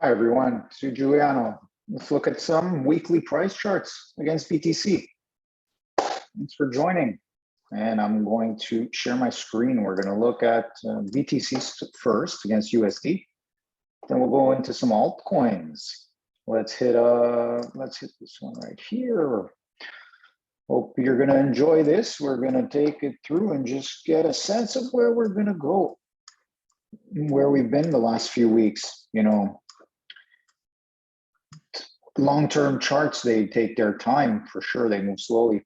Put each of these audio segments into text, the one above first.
Hi everyone, Sue Giuliano. Let's look at some weekly price charts against BTC. Thanks for joining. And I'm going to share my screen. We're going to look at BTC first against USD. Then we'll go into some altcoins. Let's hit this one right here. Hope you're going to enjoy this. We're going to take it through and just get a sense of where we're going to go, where we've been the last few weeks. You know, long-term charts, they take their time for sure. They move slowly.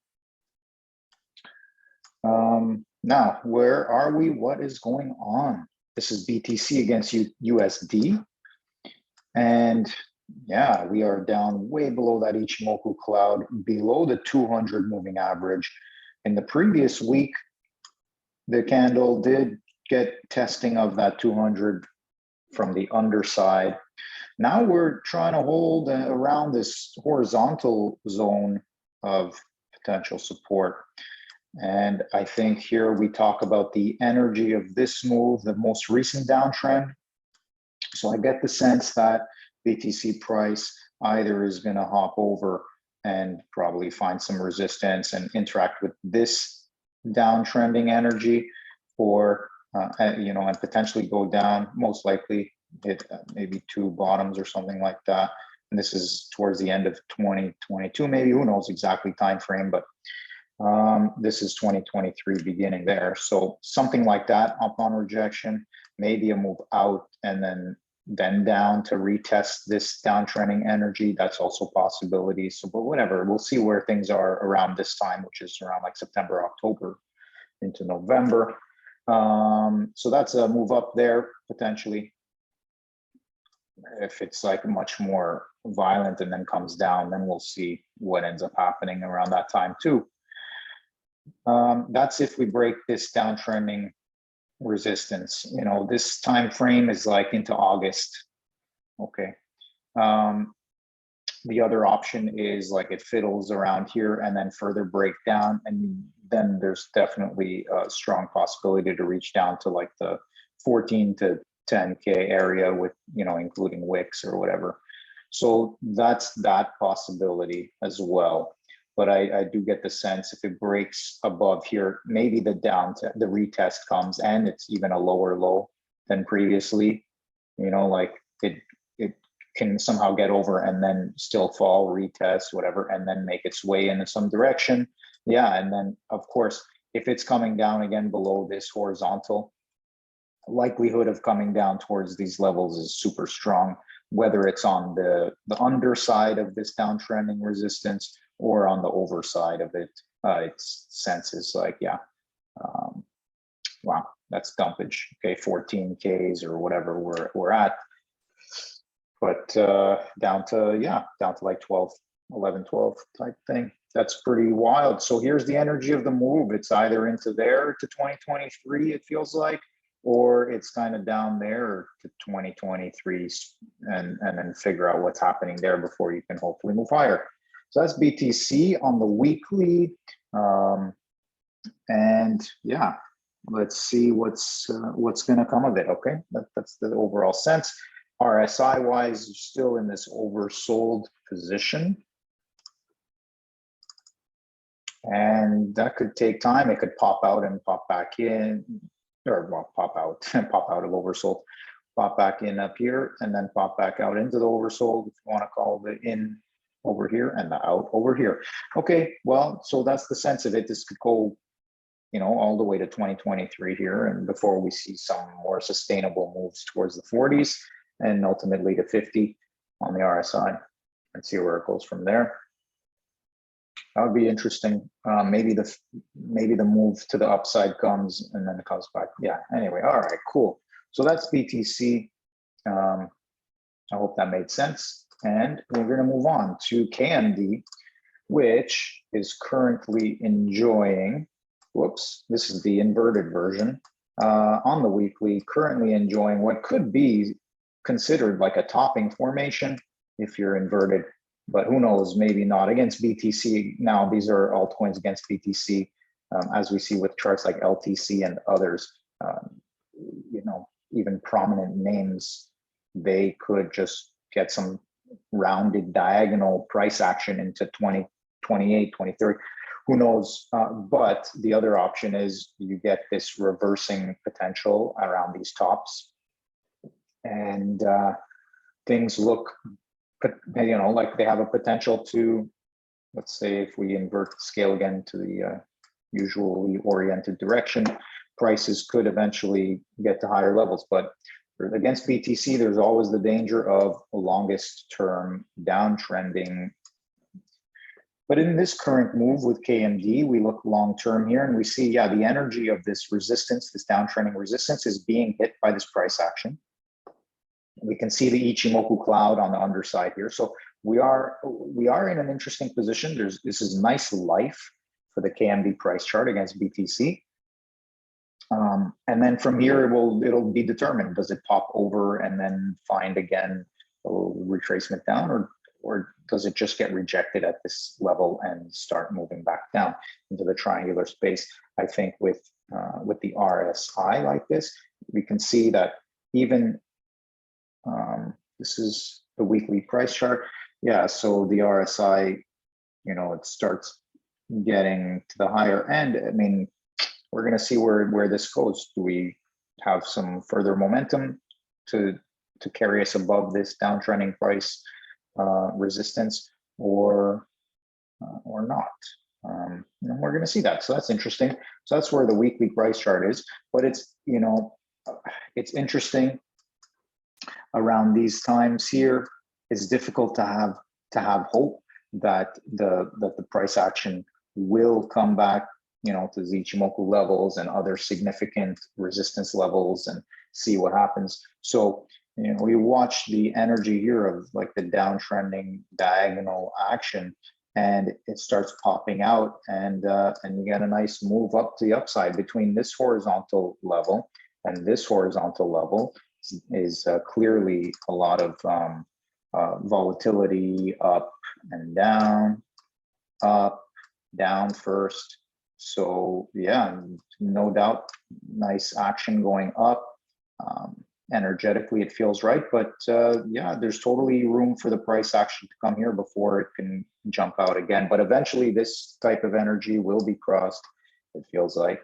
Now, where are we? What is going on? This is BTC against USD. And yeah, we are down way below that Ichimoku cloud, below the 200 moving average. In the previous week, the candle did get testing of that 200 from the underside. Now we're trying to hold around this horizontal zone of potential support. And I think here we talk about the energy of this move, the most recent downtrend. So I get the sense that BTC price either is going to hop over and probably find some resistance and interact with this downtrending energy, or and potentially go down, most likely hit maybe two bottoms or something like that. And this is towards the end of 2022, maybe, who knows exactly time frame, but this is 2023 beginning there. So something like that upon rejection, maybe a move out and then down to retest this downtrending energy. That's also a possibility. So, but whatever, we'll see where things are around this time, which is around like September, October into November. So that's a move up there potentially. If it's like much more violent and then comes down, then we'll see what ends up happening around that time too. That's if we break this downtrending resistance. You know, this time frame is like into August. Okay. The other option is like it fiddles around here and then further break down, and then there's definitely a strong possibility to reach down to like the 14 to 10K area with, you know, including wicks or whatever. So that's that possibility as well. But I do get the sense if it breaks above here, maybe the retest comes and it's even a lower low than previously, you know, like it can somehow get over and then still fall, retest, whatever, and then make its way into some direction. Yeah, and then of course, if it's coming down again below this horizontal, likelihood of coming down towards these levels is super strong, whether it's on the underside of this downtrending resistance or on the overside of it. Its sense is like, yeah, wow, that's dumpage. Okay, 14Ks or whatever we're at. But down to like 12, 11, 12 type thing. That's pretty wild. So here's the energy of the move. It's either into there to 2023, it feels like, or it's kind of down there to 2023 and then figure out what's happening there before you can hopefully move higher. So that's BTC on the weekly. And yeah, let's see what's going to come of it. Okay, that's the overall sense. RSI wise, still in this oversold position. And that could take time. It could pop out and pop back in, or well, pop out of oversold, pop back in up here, and then pop back out into the oversold, if you want to call the in over here and the out over here. Okay, well, so that's the sense of it. This could go, you know, all the way to 2023 here, and before we see some more sustainable moves towards the 40s and ultimately to 50 on the RSI, and see where it goes from there. That would be interesting. Maybe the move to the upside comes and then it comes back. Yeah, anyway, all right, cool. So that's BTC. I hope that made sense. And we're going to move on to KMD, which is currently enjoying, whoops, this is the inverted version, on the weekly, currently enjoying what could be considered like a topping formation if you're inverted. But who knows, maybe not against BTC. Now, these are altcoins against BTC, as we see with charts like LTC and others, you know, even prominent names, they could just get some rounded diagonal price action into 2028, 2030. Who knows? But the other option is you get this reversing potential around these tops, and things look, like they have a potential to, let's say if we invert the scale again to the usually oriented direction, prices could eventually get to higher levels. But against BTC, there's always the danger of a longest term downtrending. But in this current move with KMD, we look long-term here and we see, yeah, the energy of this resistance, this downtrending resistance is being hit by this price action. We can see the Ichimoku cloud on the underside here. So we are in an interesting position. This is nice life for the KMD price chart against BTC. And then from here, it'll be determined. Does it pop over and then find again a little retracement down, or does it just get rejected at this level and start moving back down into the triangular space? I think with the RSI like this, we can see that even this is the weekly price chart. Yeah, so the RSI, it starts getting to the higher end. I mean, we're going to see where this goes. Do we have some further momentum to carry us above this downtrending price resistance, or not? We're going to see that. So that's interesting. So that's where the weekly price chart is. But it's it's interesting around these times here. It's difficult to have hope that the price action will come back, to the Ichimoku levels and other significant resistance levels and see what happens. So, we watch the energy here of like the downtrending diagonal action, and it starts popping out, and you get a nice move up to the upside between this horizontal level and this horizontal level is clearly a lot of volatility up and down, up, down first. So yeah, no doubt, nice action going up. Energetically, it feels right, but yeah, there's totally room for the price action to come here before it can jump out again. But eventually, this type of energy will be crossed, it feels like.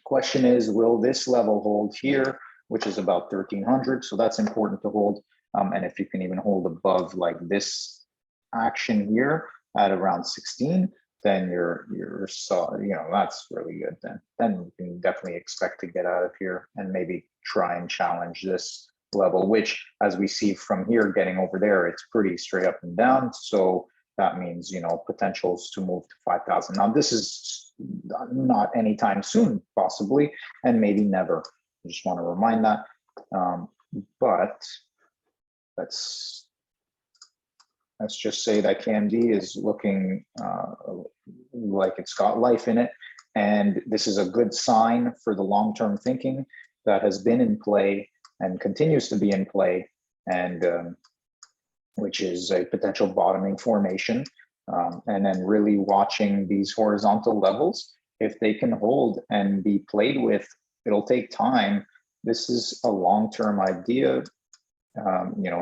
Question is, will this level hold here, which is about 1300? So that's important to hold. And if you can even hold above like this action here at around 16, then that's really good. Then you can definitely expect to get out of here and maybe try and challenge this level, which, as we see from here getting over there, it's pretty straight up and down. So that means, potentials to move to 5,000. Now, this is not anytime soon, possibly, and maybe never. I just want to remind that. But let's just say that KMD is looking like it's got life in it. And this is a good sign for the long-term thinking that has been in play and continues to be in play, and which is a potential bottoming formation. And then really watching these horizontal levels. If they can hold and be played with, it'll take time. This is a long-term idea.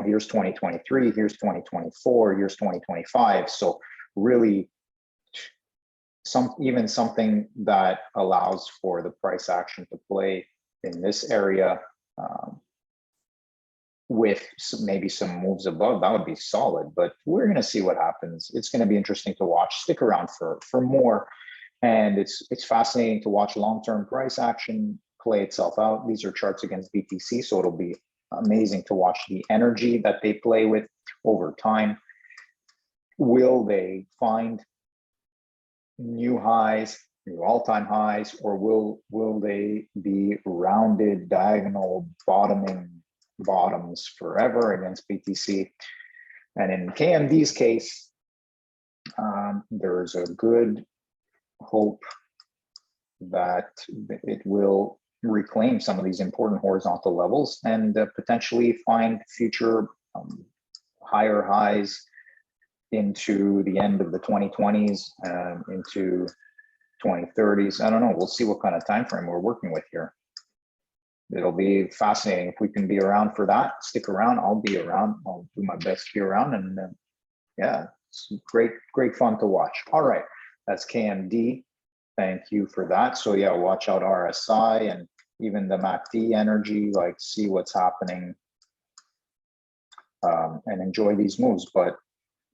Here's 2023, here's 2024, here's 2025. So really, even something that allows for the price action to play in this area with maybe some moves above, that would be solid. But we're going to see what happens. It's going to be interesting to watch. Stick around for more. And it's fascinating to watch long-term price action play itself out. These are charts against BTC, so it'll be amazing to watch the energy that they play with over time. Will they find new highs, new all-time highs, or will they be rounded diagonal bottoms forever against BTC? And in KMD's case, there's a good hope that it will reclaim some of these important horizontal levels and potentially find future higher highs into the end of the 2020s, into 2030s. I don't know. We'll see what kind of time frame we're working with here. it'll be fascinating. If we can be around for that, stick around. I'll be around. I'll do my best to be around, and yeah, it's great fun to watch. All right, that's KMD. Thank you for that. So yeah, watch out RSI and even the MACD energy, like see what's happening and enjoy these moves. But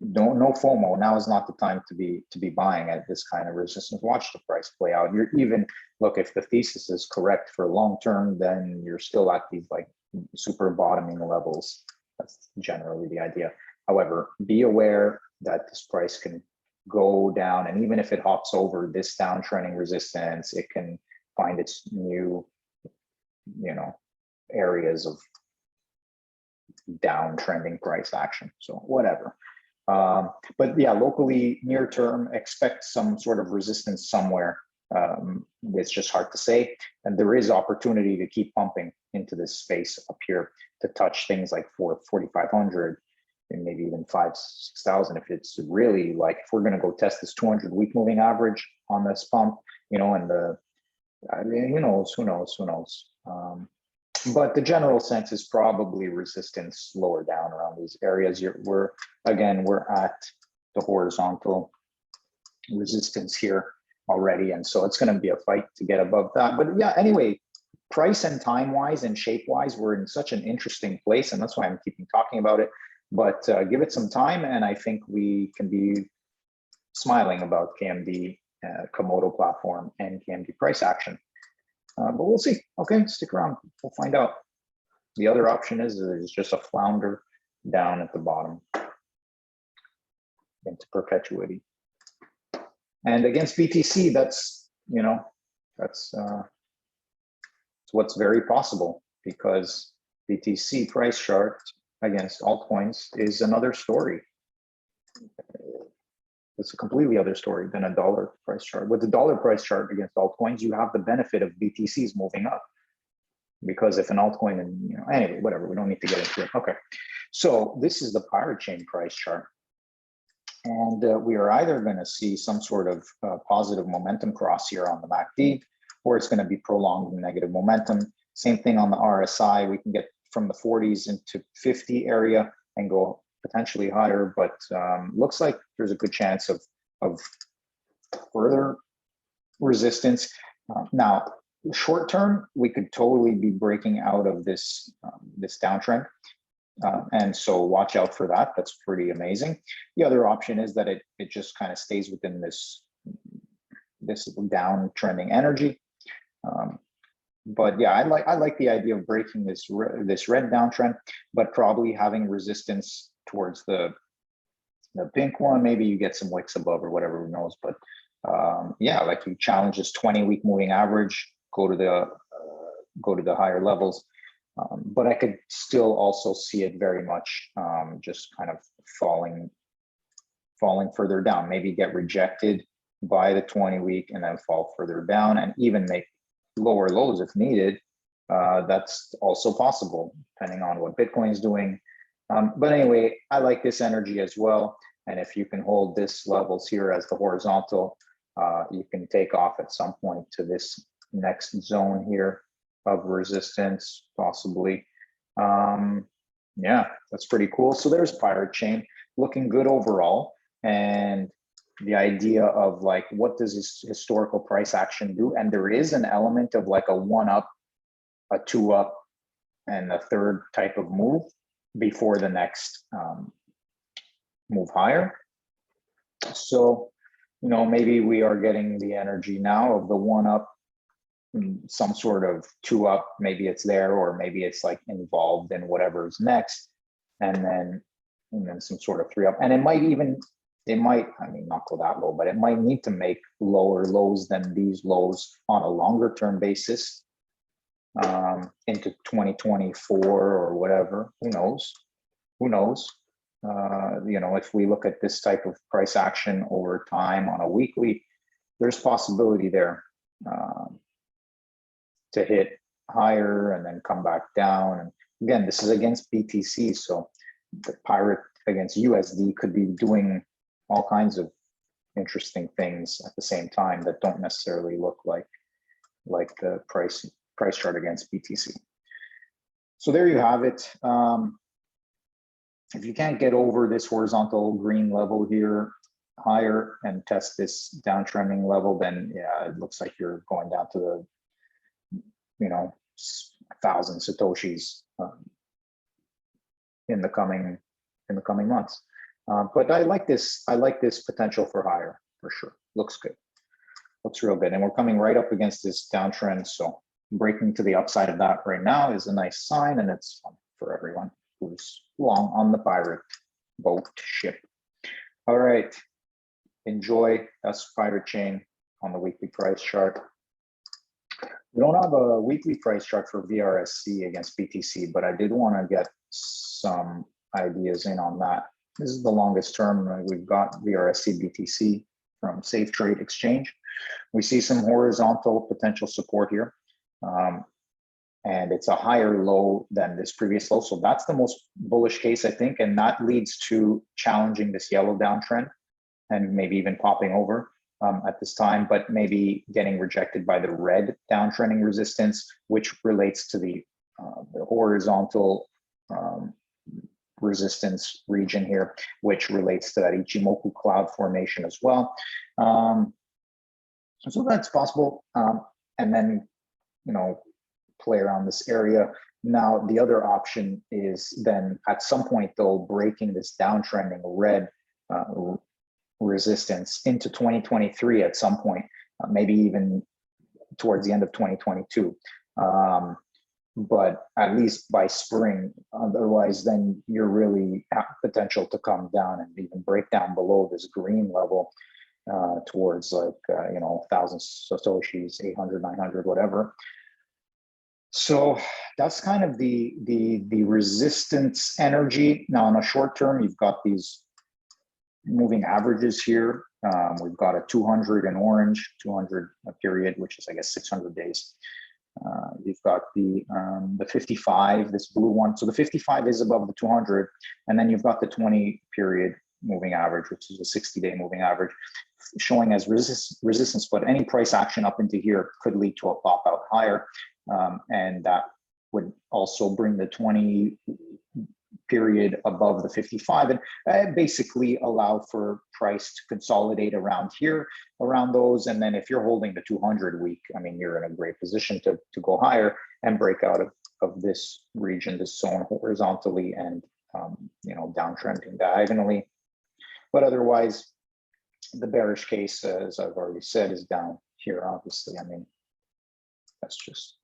no FOMO. Now is not the time to be buying at this kind of resistance. Watch the price play out. You're even, look, if the thesis is correct for long term, then you're still at these like super bottoming levels. That's generally the idea. However, be aware that this price can go down, and even if it hops over this downtrending resistance, it can find its new, areas of downtrending price action. So whatever. But yeah, locally near term, expect some sort of resistance somewhere. It's just hard to say. And there is opportunity to keep pumping into this space up here to touch things like 4,500 and maybe even 6,000. If it's really like, if we're going to go test this 200-week moving average on this pump, and who knows. But the general sense is probably resistance lower down around these areas. We're at the horizontal resistance here already, and so it's going to be a fight to get above that. But yeah, anyway, price and time wise and shape wise, we're in such an interesting place, and that's why I'm keeping talking about it. But give it some time, and I think we can be smiling about KMD, Komodo platform, and KMD price action. But we'll see. Okay, stick around. We'll find out. The other option is just a flounder down at the bottom into perpetuity. And against BTC, that's what's very possible, because BTC price chart against altcoins is another story. It's a completely other story than a dollar price chart. With the dollar price chart against altcoins, you have the benefit of BTCs moving up, because if an altcoin, and anyway, whatever, we don't need to get into it. Okay, so this is the pirate chain price chart, and we are either going to see some sort of positive momentum cross here on the MACD, or it's going to be prolonged negative momentum. Same thing on the RSI. We can get from the 40s into 50 area and go potentially higher, but looks like there's a good chance of further resistance. Now, short term, we could totally be breaking out of this this downtrend, and so watch out for that. That's pretty amazing. The other option is that it just kind of stays within this downtrending energy. But yeah, I like the idea of breaking this red downtrend, but probably having resistance towards the pink one. Maybe you get some wicks above or whatever, who knows. But yeah, like you challenge this 20-week moving average, go to the higher levels. But I could still also see it very much just kind of falling further down. Maybe get rejected by the 20-week and then fall further down, and even make lower lows if needed. That's also possible, depending on what Bitcoin is doing. But anyway, I like this energy as well. And if you can hold this levels here as the horizontal, you can take off at some point to this next zone here of resistance, possibly. Yeah, that's pretty cool. So there's pirate chain looking good overall. And the idea of like, what does this historical price action do? And there is an element of like a 1-up, a 2-up, and a third type of move before the next move higher. So, maybe we are getting the energy now of the 1-up, some sort of 2-up, maybe it's there, or maybe it's like involved in whatever's next, and then some sort of 3-up. And it might, I mean, not go that low, but it might need to make lower lows than these lows on a longer term basis into 2024 or whatever. Who knows? If we look at this type of price action over time on a weekly, there's possibility there to hit higher and then come back down. And again, this is against BTC, so the pirate against USD could be doing all kinds of interesting things at the same time that don't necessarily look like the price price chart against BTC. So there you have it. If you can't get over this horizontal green level here higher and test this downtrending level, then yeah, it looks like you're going down to the, 1,000 Satoshis in the coming months. But I like this potential for higher for sure. Looks good. Looks real good. And we're coming right up against this downtrend. So breaking to the upside of that right now is a nice sign, and it's fun for everyone who's long on the pirate boat ship. All right. Enjoy. That's pirate chain on the weekly price chart. We don't have a weekly price chart for VRSC against BTC, but I did want to get some ideas in on that. This is the longest term. We've got VRSC BTC from Safe Trade Exchange. We see some horizontal potential support here. And it's a higher low than this previous low. So that's the most bullish case, I think. And that leads to challenging this yellow downtrend and maybe even popping over at this time, but maybe getting rejected by the red downtrending resistance, which relates to the horizontal resistance region here, which relates to that Ichimoku cloud formation as well. So that's possible. And then, play around this area. Now, the other option is then at some point, though, breaking this downtrending red resistance into 2023 at some point, maybe even towards the end of 2022. But at least by spring, otherwise then you're really at potential to come down and even break down below this green level towards like, 1,000 Satoshis, 800, 900, whatever. So that's kind of the resistance energy. Now on a short term, you've got these moving averages here. We've got a 200 in orange, 200 period, which is I guess 600 days. You've got the 55, this blue one. So the 55 is above the 200, and then you've got the 20 period moving average, which is a 60-day moving average, showing as resistance. But any price action up into here could lead to a pop out higher, and that would also bring the 20 period above the 55 and basically allow for price to consolidate around here, around those. And then if you're holding the 200 week, I mean, you're in a great position to go higher and break out of this region, this zone horizontally and, downtrending diagonally. But otherwise, the bearish case, as I've already said, is down here, obviously. I mean, that's just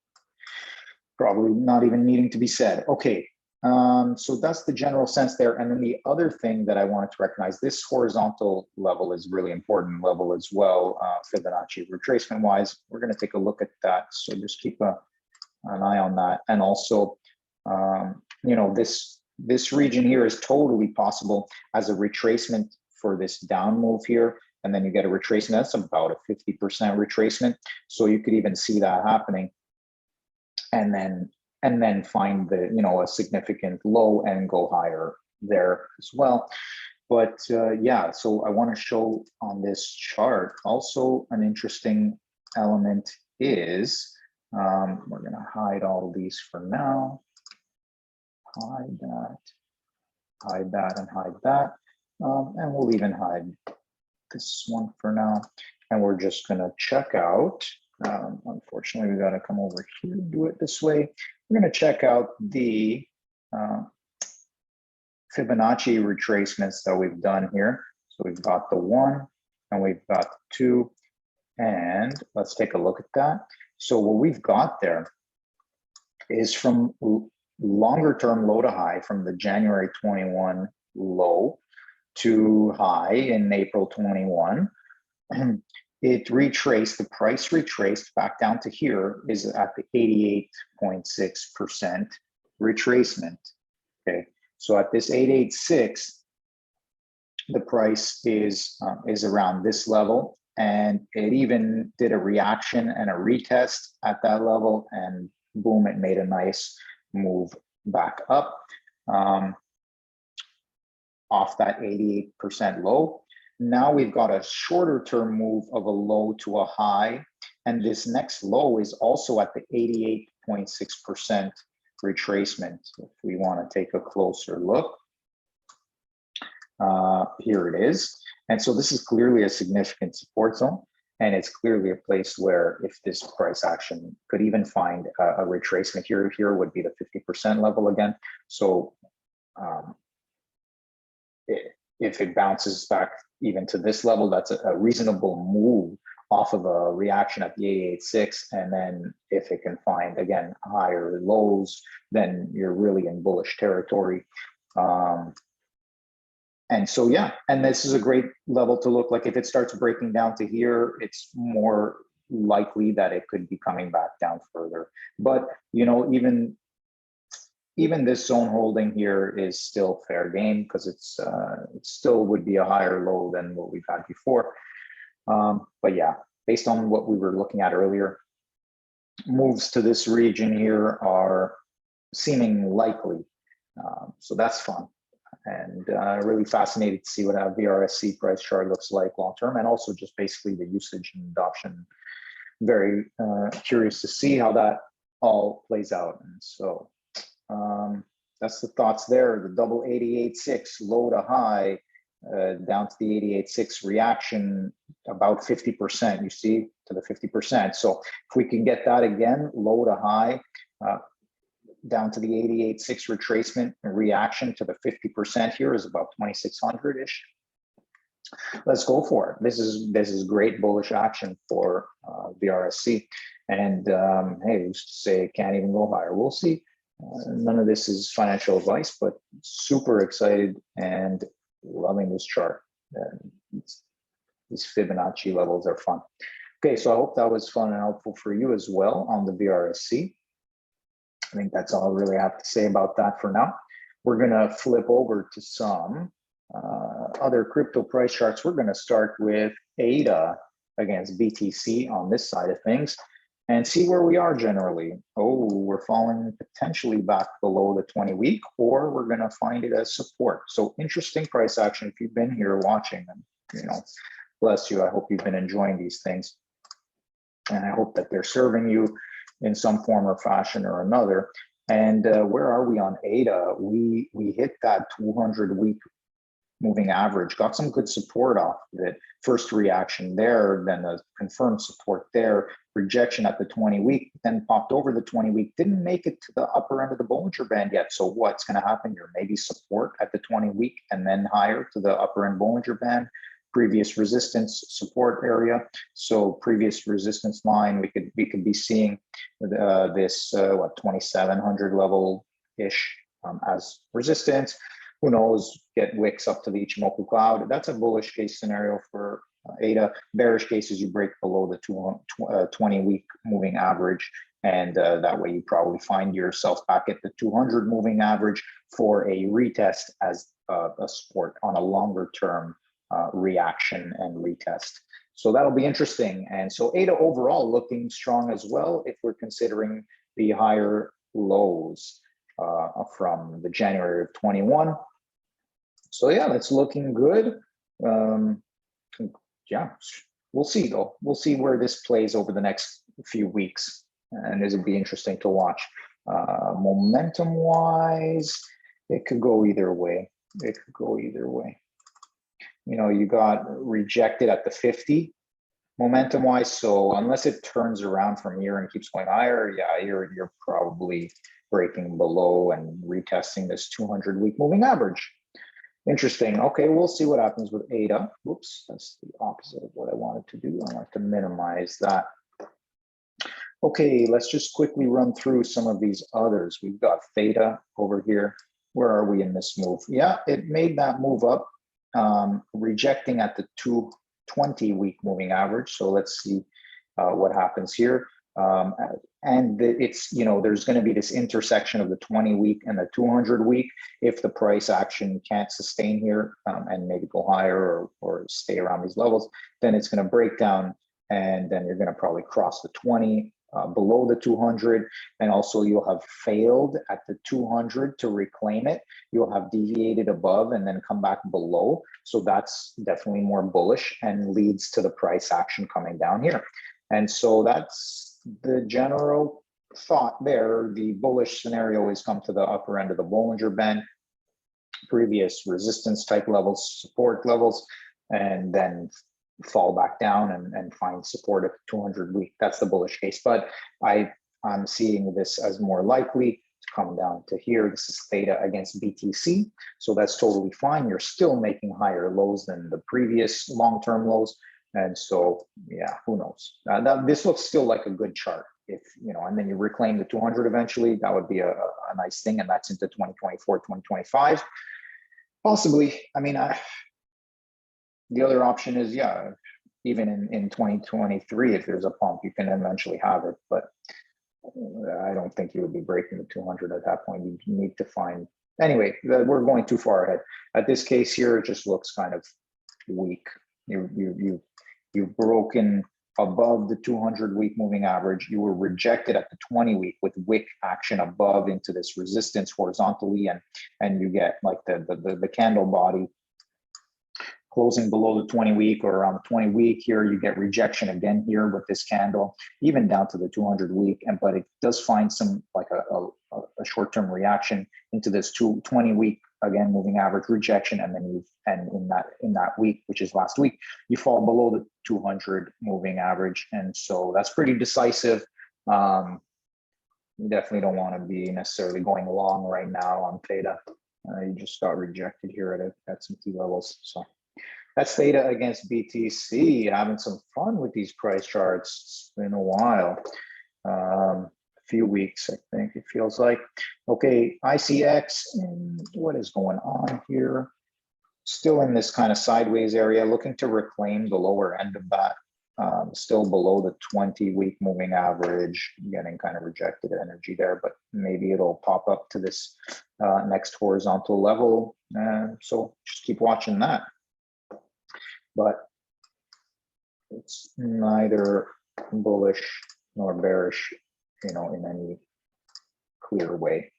probably not even needing to be said. Okay. So that's the general sense there. And then the other thing that I wanted to recognize, this horizontal level is really important level as well, Fibonacci retracement wise. We're going to take a look at that. So just keep an eye on that. And also, this region here is totally possible as a retracement for this down move here. And then you get a retracement. That's about a 50% retracement. So you could even see that happening. And then find the, a significant low and go higher there as well. But yeah, so I want to show on this chart also an interesting element is, we're going to hide all these for now. Hide that, and hide that. And we'll even hide this one for now. And we're just going to check out. Unfortunately, we got to come over here and do it this way. We're going to check out the Fibonacci retracements that we've done here. So we've got the 1 and we've got the 2, and let's take a look at that. So what we've got there is from longer term low to high, from the January 21 low to high in April 21. It retraced, the price retraced back down to here is at the 88.6% retracement. Okay, so at this 886, the price is around this level, and it even did a reaction and a retest at that level, and boom, it made a nice move back up off that 88% low. Now we've got a shorter term move of a low to a high, And this next low is also at the 88.6% retracement. If we want to take a closer look, here it is. And so this is clearly a significant support zone. And it's clearly a place where if this price action could even find a retracement here would be the 50% level again. So if it bounces back even to this level, that's a reasonable move off of a reaction at the 88.6. And then if it can find, again, higher lows, then you're really in bullish territory. And so, yeah, and this is a great level to look like. If it starts breaking down to here, it's more likely that it could be coming back down further. But, you know, even this zone holding here is still fair game because it still would be a higher low than what we've had before. But yeah, based on what we were looking at earlier, moves to this region here are seeming likely. So that's fun. And really fascinated to see what a VRSC price chart looks like long term, and also just basically the usage and adoption. Very curious to see how that all plays out. And so that's the thoughts there. The double 88.6 low to high down to the 88.6 reaction, about 50%. You see, to the 50%. So if we can get that again, low to high. Down to the 88.6 retracement and reaction to the 50% here is about 2,600-ish. Let's go for it. This is great bullish action for VRSC. And hey, we used to say it can't even go higher. We'll see. None of this is financial advice, but super excited and loving this chart. These Fibonacci levels are fun. Okay, so I hope that was fun and helpful for you as well on the VRSC. I think that's all I really have to say about that for now. We're going to flip over to some other crypto price charts. We're going to start with ADA against BTC on this side of things and see where we are generally. Oh, we're falling potentially back below the 20-week, or we're going to find it as support. So interesting price action. If you've been here watching, and you know, bless you. I hope you've been enjoying these things, and I hope that they're serving you in some form or fashion or another. And where are we on ADA? We hit that 200-week moving average, got some good support off of it. First reaction there, then a confirmed support there, rejection at the 20-week, then popped over the 20-week, didn't make it to the upper end of the Bollinger Band yet. So what's going to happen here? Maybe support at the 20-week and then higher to the upper end Bollinger Band. Previous resistance support area. So previous resistance line, we could be seeing this what 2,700 level ish as resistance. Who knows? Get wicks up to the Ichimoku cloud. That's a bullish case scenario for ADA. Bearish case is you break below the 20-week moving average, and that way you probably find yourself back at the 200 moving average for a retest as a support on a longer term reaction and retest. So that'll be interesting. And so ADA overall looking strong as well if we're considering the higher lows from the January of 21. So yeah, that's looking good. Yeah, we'll see though. We'll see where this plays over the next few weeks, and it'll be interesting to watch. Momentum wise, it could go either way. It could go either way. You know, you got rejected at the 50 momentum wise. So unless it turns around from here and keeps going higher, yeah, you're probably breaking below and retesting this 200-week moving average. Interesting. Okay, we'll see what happens with ADA. Oops, that's the opposite of what I wanted to do. I want to minimize that. Okay, let's just quickly run through some of these others. We've got THETA over here. Where are we in this move? Yeah, it made that move up. Rejecting at the 220-week moving average. So let's see what happens here. And it's, you know, there's going to be this intersection of the 20-week and the 200-week. If the price action can't sustain here and maybe go higher or stay around these levels, then it's going to break down, and then you're going to probably cross the 20 below the 200, and also you'll have failed at the 200 to reclaim it. You'll have deviated above and then come back below. So that's definitely more bullish and leads to the price action coming down here. And so that's the general thought there. The bullish scenario is come to the upper end of the Bollinger Band, previous resistance type levels, support levels, and then fall back down and find support at 200 week. That's the bullish case. But I'm seeing this as more likely to come down to here. This is theta against BTC. So that's totally fine. You're still making higher lows than the previous long-term lows. And so, yeah, who knows? This looks still like a good chart. If, you know, and then you reclaim the 200 eventually, that would be a nice thing. And that's into 2024, 2025. Possibly. I mean, the other option is, yeah, even in 2023, if there's a pump, you can eventually have it. But I don't think you would be breaking the 200 at that point. You need to find, anyway, we're going too far ahead. At this case here, it just looks kind of weak. You've broken above the 200 week moving average. You were rejected at the 20 week with wick action above into this resistance horizontally, and you get like the candle body closing below the 20 week or around the 20 week here. You get rejection again here with this candle, even down to the 200 week. But it does find some like a short-term reaction into this 20 week, again, moving average rejection. And then in that week, which is last week, you fall below the 200 moving average. And so that's pretty decisive. You definitely don't want to be necessarily going long right now on theta. You just got rejected here at some key levels. So that's theta against BTC. Having some fun with these price charts. It's been a while, a few weeks, I think it feels like. Okay, ICX, what is going on here? Still in this kind of sideways area, looking to reclaim the lower end of that. Still below the 20-week moving average, getting kind of rejected energy there, but maybe it'll pop up to this next horizontal level. So just keep watching that. But it's neither bullish nor bearish, you know, in any clear way.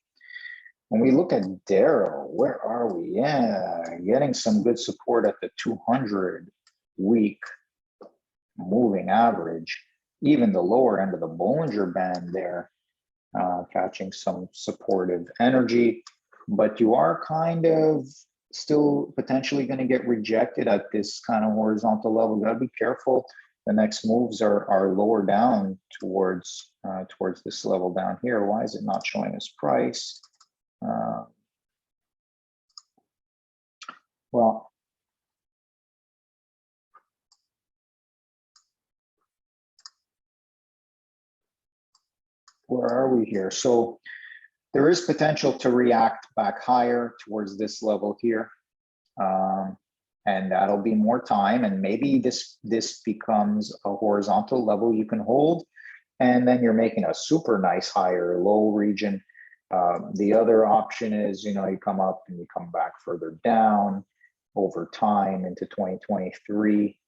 When we look at DERO, where are we? Yeah, getting some good support at the 200-week moving average, even the lower end of the Bollinger Band there, catching some supportive energy. But you are kind of still potentially going to get rejected at this kind of horizontal level. Got to be careful. The next moves are lower down towards this level down here. Why is it not showing us price? Well, where are we here? So there is potential to react back higher towards this level here. And that'll be more time. And maybe this becomes a horizontal level you can hold. And then you're making a super nice higher low region. The other option is, you know, you come up and you come back further down over time into 2023.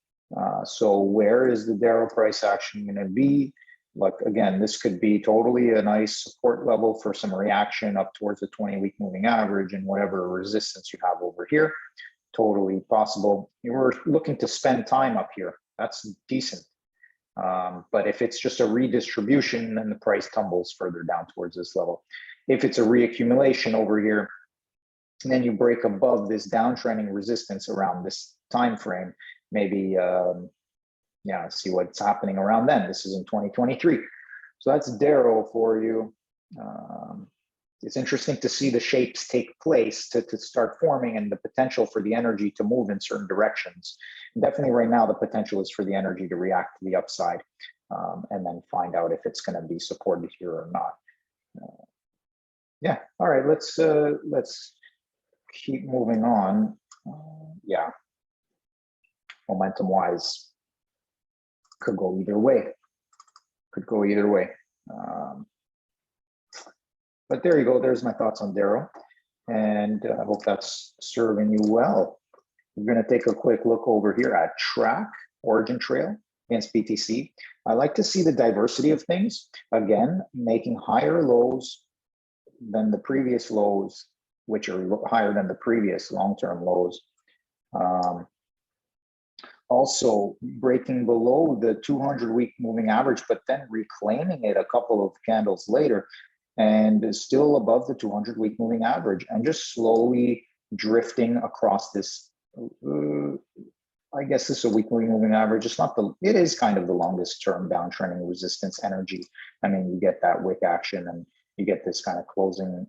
So where is the DERO price action going to be? Like, again, this could be totally a nice support level for some reaction up towards the 20-week moving average and whatever resistance you have over here. Totally possible. You were looking to spend time up here. That's decent. But if it's just a redistribution, then the price tumbles further down towards this level. If it's a reaccumulation over here, and then you break above this downtrending resistance around this time frame, maybe yeah, see what's happening around then. This is in 2023. So that's DERO for you. It's interesting to see the shapes take place to start forming and the potential for the energy to move in certain directions. And definitely right now, the potential is for the energy to react to the upside and then find out if it's going to be supported here or not. Yeah, all right, let's keep moving on. Yeah, momentum-wise, could go either way. Could go either way. But there you go. There's my thoughts on DERO. And I hope that's serving you well. We're going to take a quick look over here at TRAC, Origin Trail against BTC. I like to see the diversity of things. Again, making higher lows than the previous lows, which are higher than the previous long-term lows. also breaking below the 200-week moving average, but then reclaiming it a couple of candles later and is still above the 200-week moving average and just slowly drifting across this. I guess this is a weekly moving average. It's not the, it is kind of the longest term downtrending resistance energy. I mean, you get that wick action and you get this kind of closing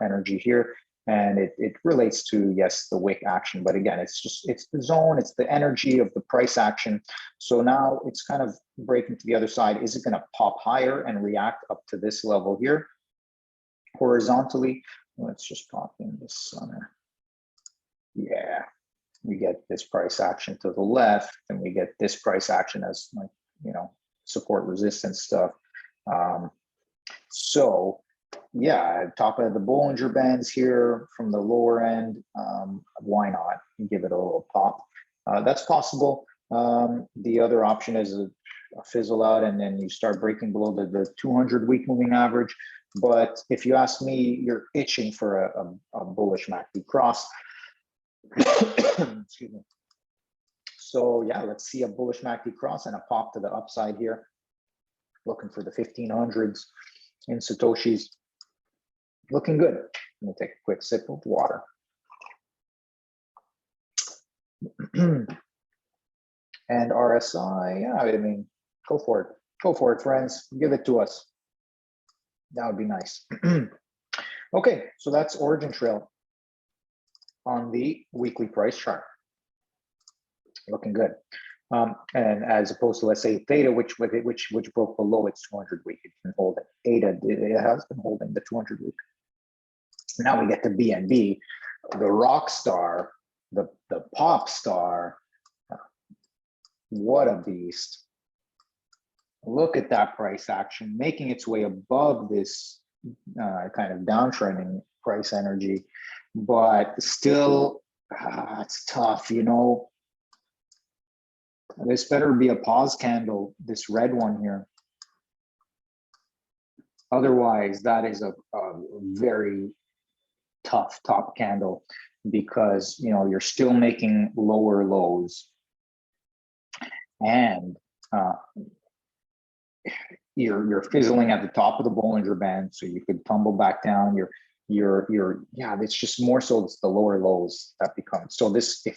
energy here. And it relates to, yes, the wick action, but again, it's just, it's the zone, it's the energy of the price action. So now it's kind of breaking to the other side. Is it going to pop higher and react up to this level here horizontally? Let's just pop in this center. Yeah, we get this price action to the left, and we get this price action as, like, you know, support resistance stuff. So yeah, top of the Bollinger Bands here from the lower end. Why not give it a little pop? That's possible. The other option is a fizzle out, and then you start breaking below the 200-week moving average. But if you ask me, you're itching for a bullish MACD cross. Excuse me. So yeah, let's see a bullish MACD cross and a pop to the upside here. Looking for the 1500s in Satoshis. Looking good. Let me take a quick sip of water. And RSI, yeah, I mean, go for it. Go for it, friends. Give it to us. That would be nice. Okay, so that's Origin Trail on the weekly price chart. Looking good. And as opposed to, let's say, Theta, which broke below its 200-week, it can hold it. Theta, it has been holding the 200-week. Now we get to BNB, the rock star, the pop star. What a beast. Look at that price action, making its way above this kind of downtrending price energy, but still, it's tough, you know. This better be a pause candle, this red one here. Otherwise, that is a very tough top candle, because, you know, you're still making lower lows, and you're fizzling at the top of the Bollinger Band, so you could tumble back down. Yeah, it's just more so it's the lower lows that become. So the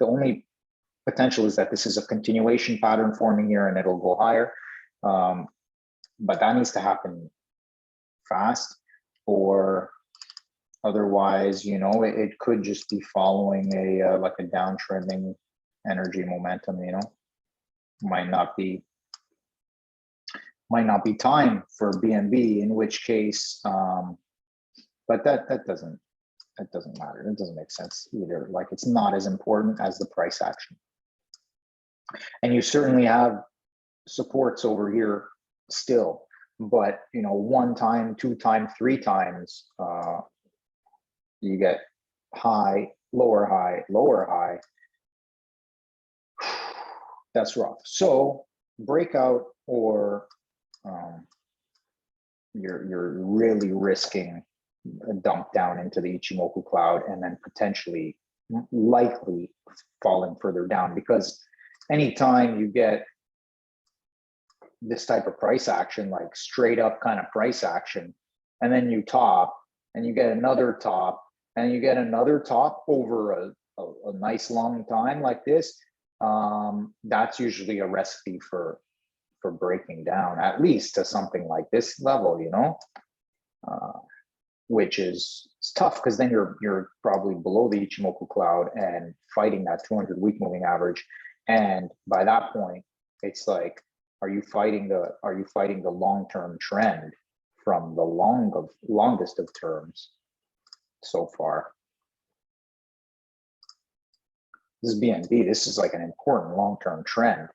only potential is that this is a continuation pattern forming here and it'll go higher, but that needs to happen fast, or otherwise, you know, it could just be following a like a downtrending energy momentum, you know. Might not be time for BNB, in which case, but that doesn't matter. It doesn't make sense either. Like, it's not as important as the price action. And you certainly have supports over here still, but, you know, 1 time, 2 times, 3 times, you get high, lower high, lower high. That's rough. So breakout, or you're really risking a dump down into the Ichimoku cloud, and then potentially likely falling further down, because anytime you get this type of price action, like straight up kind of price action, and then you top, and you get another top, and you get another top over a nice long time like this, that's usually a recipe for breaking down, at least to something like this level, you know, which is, it's tough, because then you're probably below the Ichimoku cloud and fighting that 200-week moving average. And by that point, it's like, are you fighting the long-term trend from the longest of terms so far? This is BNB. This is like an important long-term trend.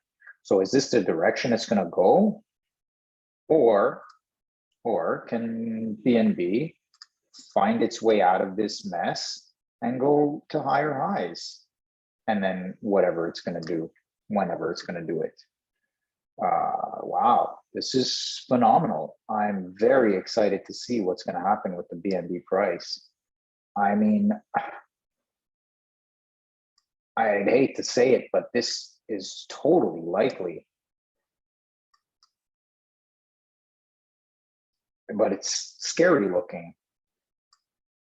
So is this the direction it's going to go, or can BNB find its way out of this mess and go to higher highs, and then whatever it's going to do, whenever it's going to do it? Wow, this is phenomenal. I'm very excited to see what's going to happen with the BNB price. I mean, I'd hate to say it, but this is totally likely. But it's scary looking.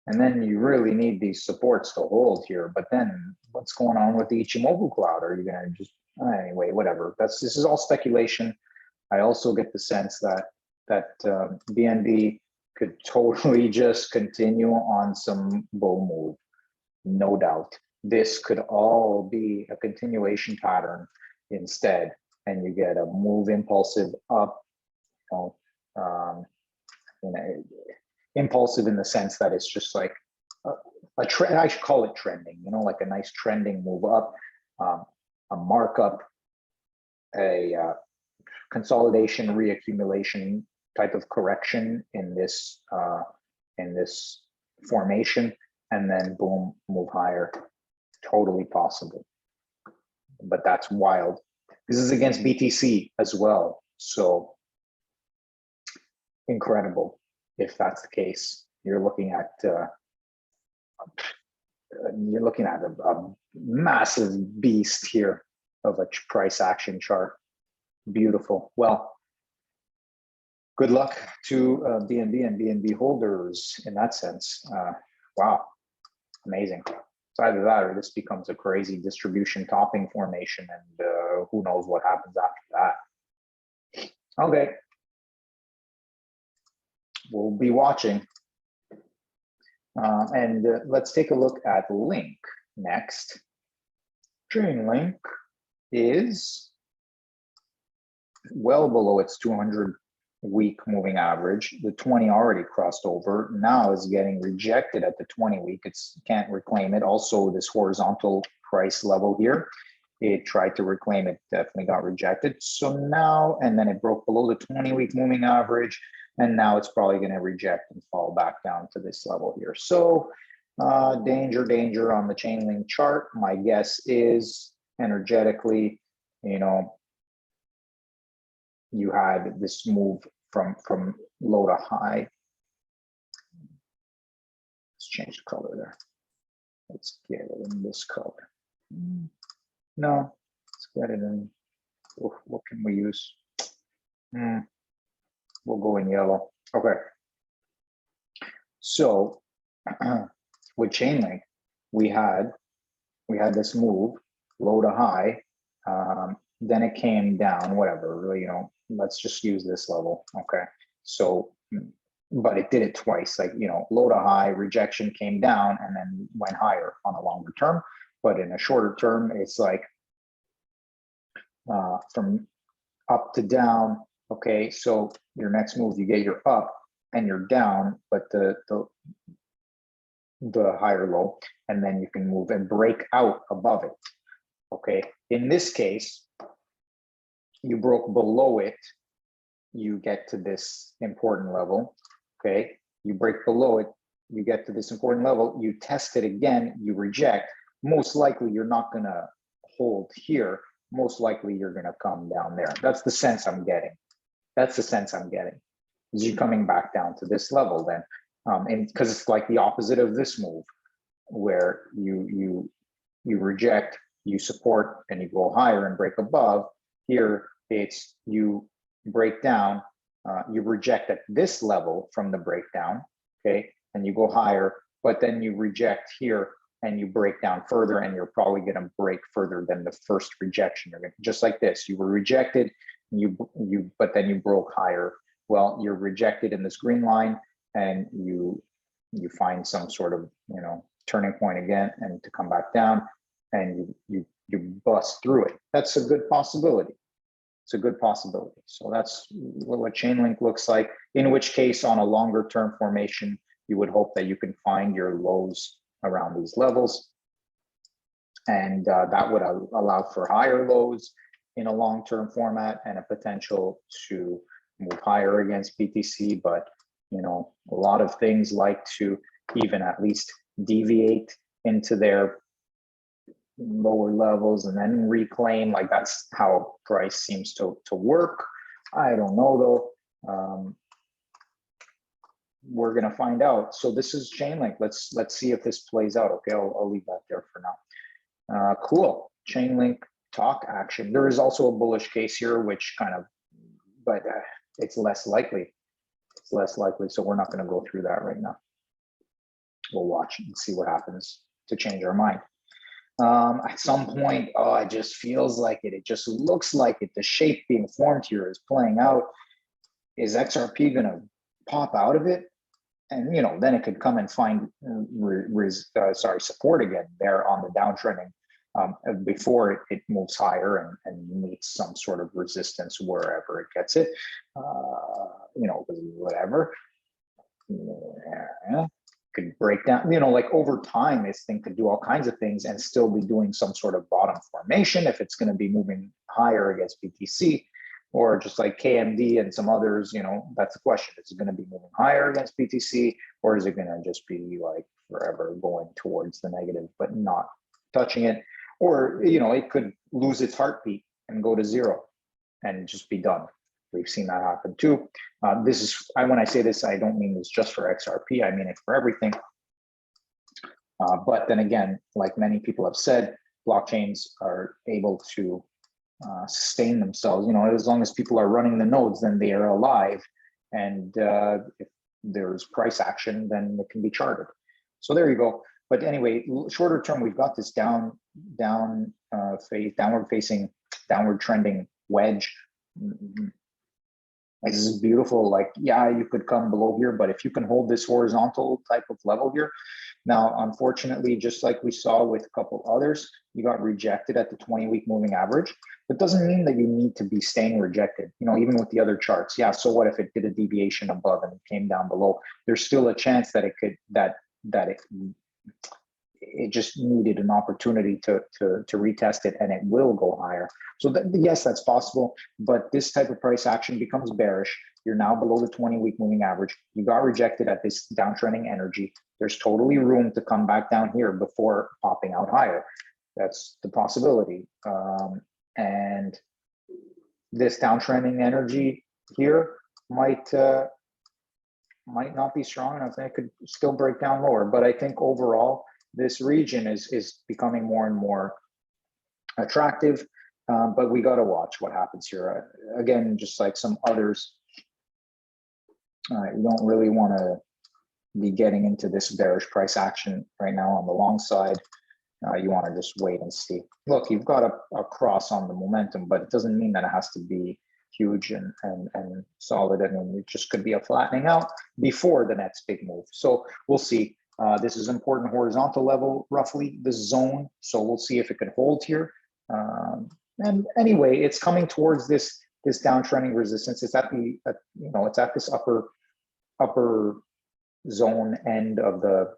And then you really need these supports to hold here. But then what's going on with the Ichimoku cloud? Are you going to just, anyway, whatever. This is all speculation. I also get the sense that BNB could totally just continue on some bull move, no doubt. This could all be a continuation pattern instead, and you get a move impulsive up, impulsive in the sense that it's just like a trend. I should call it trending, like a nice trending move up, a markup, a consolidation, reaccumulation type of correction in this formation, and then boom, move higher. Totally possible, but that's wild. This is against BTC as well, so incredible. If that's the case, you're looking at a massive beast here of a price action chart. Beautiful. Well, good luck to BNB and BNB holders in that sense. Wow, amazing. It's either that or this becomes a crazy distribution topping formation, and who knows what happens after that. Okay. We'll be watching. And let's take a look at Link next. Chainlink is well below its 200-week moving average. The 20 already crossed over. Now is getting rejected at the 20-week. It can't reclaim it. Also, this horizontal price level here, it tried to reclaim it, definitely got rejected. So now, and then it broke below the 20-week moving average. And now it's probably going to reject and fall back down to this level here. So danger on the Chainlink chart. My guess is energetically, you had this move from low to high. Let's change the color there. Let's get it in this color. No, let's get it in. What can we use? We'll go in yellow. Okay. So with Chainlink, we had this move low to high. Then it came down, whatever, let's just use this level. Okay. So, but it did it twice, like, low to high, rejection, came down, and then went higher on a longer term. But in a shorter term, it's like from up to down. Okay, so your next move, you get your up and you're down, but the higher low, and then you can move and break out above it. Okay, in this case, you broke below it, you get to this important level. Okay, you break below it, you get to this important level, you test it again, you reject. Most likely you're not gonna hold here. Most likely you're gonna come down there. That's the sense I'm getting. That's the sense I'm getting. Is you coming back down to this level then, and because it's like the opposite of this move, where you reject, you support, and you go higher and break above. Here it's you break down, you reject at this level from the breakdown, okay, and you go higher, but then you reject here and you break down further, and you're probably going to break further than the first rejection. You're going to, just like this, you were rejected. But then you broke higher. Well, you're rejected in this green line, and you find some sort of turning point again, and to come back down, and you bust through it. That's a good possibility. It's a good possibility. So that's what Chainlink looks like. In which case, on a longer term formation, you would hope that you can find your lows around these levels, and that would allow for higher lows in a long-term format and a potential to move higher against BTC. But a lot of things like to even at least deviate into their lower levels and then reclaim. Like, that's how price seems to work. I don't know though. We're gonna find out. So this is Chainlink. Let's see if this plays out. Okay, I'll leave that there for now. Cool. Chainlink talk action. There is also a bullish case here, which kind of, but it's less likely. It's less likely, so we're not going to go through that right now. We'll watch and see what happens to change our mind. At some point, it just feels like it. It just looks like it. The shape being formed here is playing out. Is XRP going to pop out of it? And, you know, then it could come and find support again there on the downtrending before it moves higher and meets some sort of resistance wherever it gets it. You know, whatever. Yeah. Could break down, you know, like over time, this thing could do all kinds of things and still be doing some sort of bottom formation if it's going to be moving higher against BTC, or just like KMD and some others, you know, that's the question. Is it going to be moving higher against BTC, or is it going to just be like forever going towards the negative but not touching it? Or, you know, it could lose its heartbeat and go to zero and just be done. We've seen that happen too. This is, when I say this, I don't mean this just for XRP, I mean it for everything. But then again, like many people have said, blockchains are able to sustain themselves. You know, as long as people are running the nodes, then they are alive. And if there's price action, then it can be charted. So there you go. But anyway, shorter term, we've got this downward trending wedge. This is beautiful. Like, yeah, you could come below here, but if you can hold this horizontal type of level here, now, unfortunately, just like we saw with a couple others, you got rejected at the 20-week moving average. That doesn't mean that you need to be staying rejected, you know, even with the other charts. Yeah, so what if it did a deviation above and it came down below? There's still a chance that it could, it just needed an opportunity to retest it, and it will go higher. So yes, that's possible, but this type of price action becomes bearish. You're now below the 20-week moving average. You got rejected at this downtrending energy. There's totally room to come back down here before popping out higher. That's the possibility. And this downtrending energy here might not be strong enough, and it could still break down lower. But I think overall, this region is becoming more and more attractive, but we got to watch what happens here. Again, just like some others, you don't really want to be getting into this bearish price action right now on the long side. You want to just wait and see. Look, you've got a cross on the momentum, but it doesn't mean that it has to be huge and solid. I mean, it just could be a flattening out before the next big move. So we'll see. This is important horizontal level, roughly the zone. So we'll see if it can hold here. And anyway, it's coming towards this downtrending resistance. It's at the it's at this upper zone end of the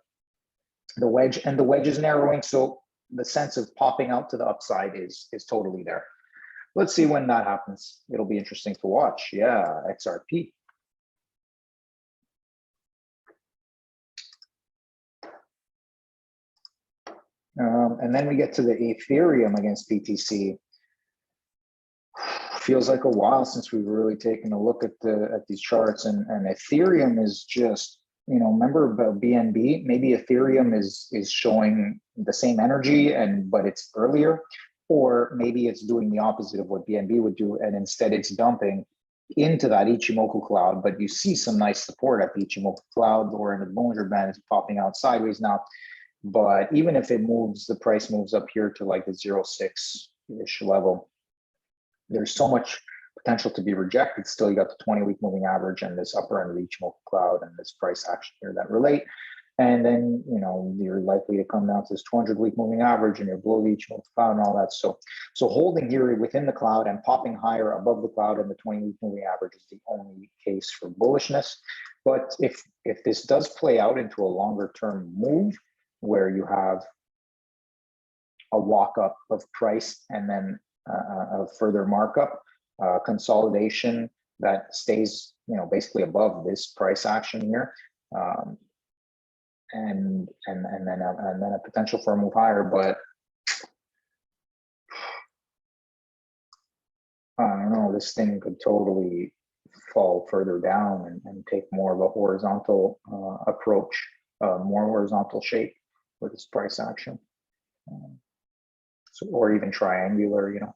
wedge, and the wedge is narrowing. So the sense of popping out to the upside is totally there. Let's see when that happens. It'll be interesting to watch. Yeah, XRP. And then we get to the Ethereum against BTC. Feels like a while since we've really taken a look at these charts, and Ethereum is just, you know, remember about BNB? Maybe Ethereum is showing the same energy, but it's earlier, or maybe it's doing the opposite of what BNB would do, and instead it's dumping into that Ichimoku cloud. But you see some nice support at the Ichimoku cloud, or in the Bollinger Band is popping out sideways now. But even if it moves, the price moves up here to like the 0.6-ish level, there's so much potential to be rejected. Still, you got the 20-week moving average and this upper end of the Ichimoku cloud and this price action here that relate. And then, you know, you're likely to come down to this 200-week moving average, and you're below the Ichimoku cloud and all that. So holding here within the cloud and popping higher above the cloud and the 20-week moving average is the only case for bullishness. But if this does play out into a longer-term move, where you have a walk up of price and then a further markup, consolidation that stays, you know, basically above this price action here, and then a potential for a move higher. But I don't know, this thing could totally fall further down and take more of a horizontal approach, more horizontal shape with this price action. So or even triangular, you know.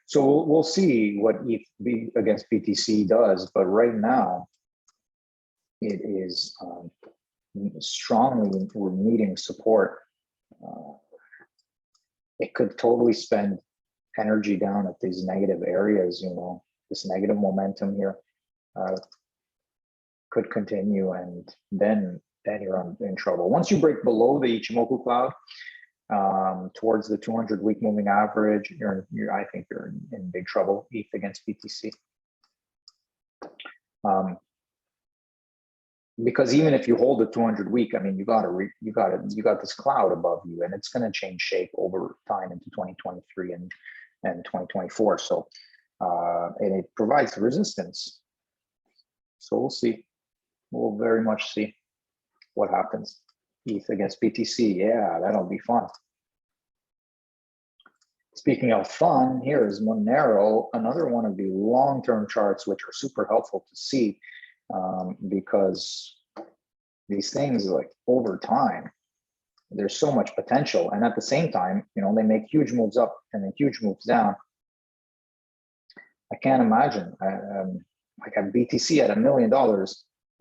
So we'll see what ETH against BTC does, but right now it is strongly, we're needing support. It could totally spend energy down at these negative areas, you know, this negative momentum here could continue, and then you're in trouble. Once you break below the Ichimoku cloud, towards the 200-week moving average, I think you're in big trouble, ETH against BTC. Because even if you hold the 200-week, I mean, you got this cloud above you, and it's going to change shape over time into 2023 and 2024. So, and it provides resistance. So we'll see. We'll very much see what happens. ETH against BTC, yeah, that'll be fun. Speaking of fun, here is Monero, another one of the long-term charts, which are super helpful to see, because these things, like, over time, there's so much potential, and at the same time, you know, they make huge moves up and then huge moves down. I can't imagine, like, a BTC at $1 million,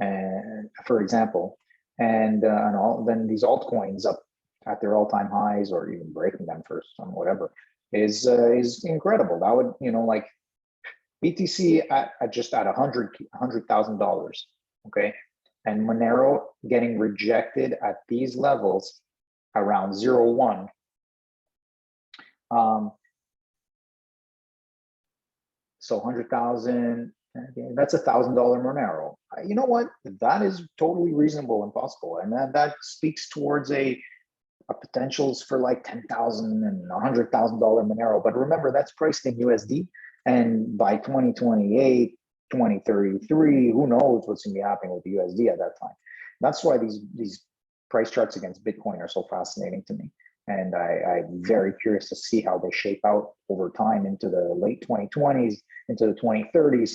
and for example, and then these altcoins up at their all-time highs, or even breaking them for some whatever, is incredible. That would, you know, like, BTC at just at $100,000, okay, and Monero getting rejected at these levels around 0.1. So 100,000, that's $1,000 Monero. You know what? That is totally reasonable and possible, and that speaks towards a potentials for like $10,000 and $100,000 Monero. But remember, that's priced in USD, and by 2028, 2033, who knows what's going to be happening with the USD at that time. That's why these price charts against Bitcoin are so fascinating to me, and I'm very curious to see how they shape out over time into the late 2020s, into the 2030s.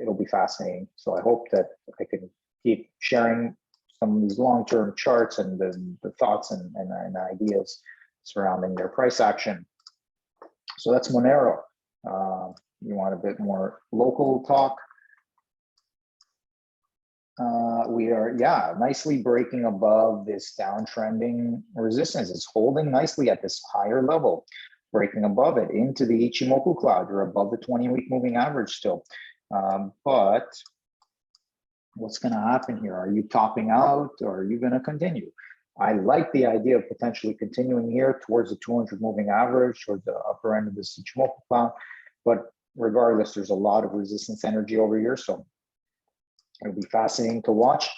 It'll be fascinating. So I hope that I can keep sharing some of these long-term charts and the thoughts and ideas surrounding their price action. So that's Monero. You want a bit more local talk? We are, yeah, nicely breaking above this downtrending resistance. It's holding nicely at this higher level, breaking above it into the Ichimoku cloud. You're above the 20-week moving average still. But what's going to happen here? Are you topping out, or are you going to continue? I like the idea of potentially continuing here towards the 200 moving average, towards the upper end of the Ichimoku cloud. But regardless, there's a lot of resistance energy over here, so it'll be fascinating to watch.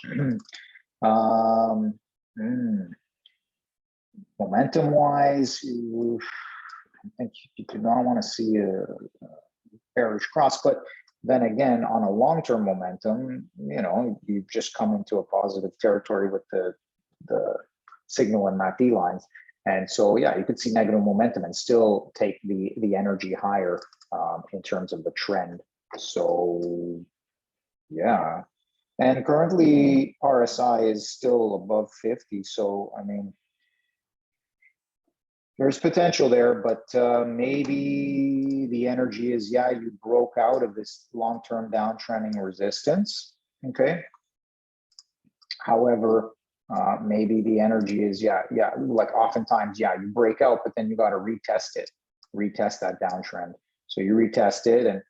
Momentum-wise, I think you do not want to see a bearish cross, but then again, on a long-term momentum, you know, you've just come into a positive territory with the signal and MACD lines. And so, yeah, you could see negative momentum and still take the energy higher in terms of the trend. So, yeah. And currently, RSI is still above 50. So, I mean, there's potential there, but maybe the energy is, yeah, you broke out of this long-term downtrending resistance, okay? However, maybe the energy is, yeah, like oftentimes, yeah, you break out, but then you got to retest that downtrend. So you retest it,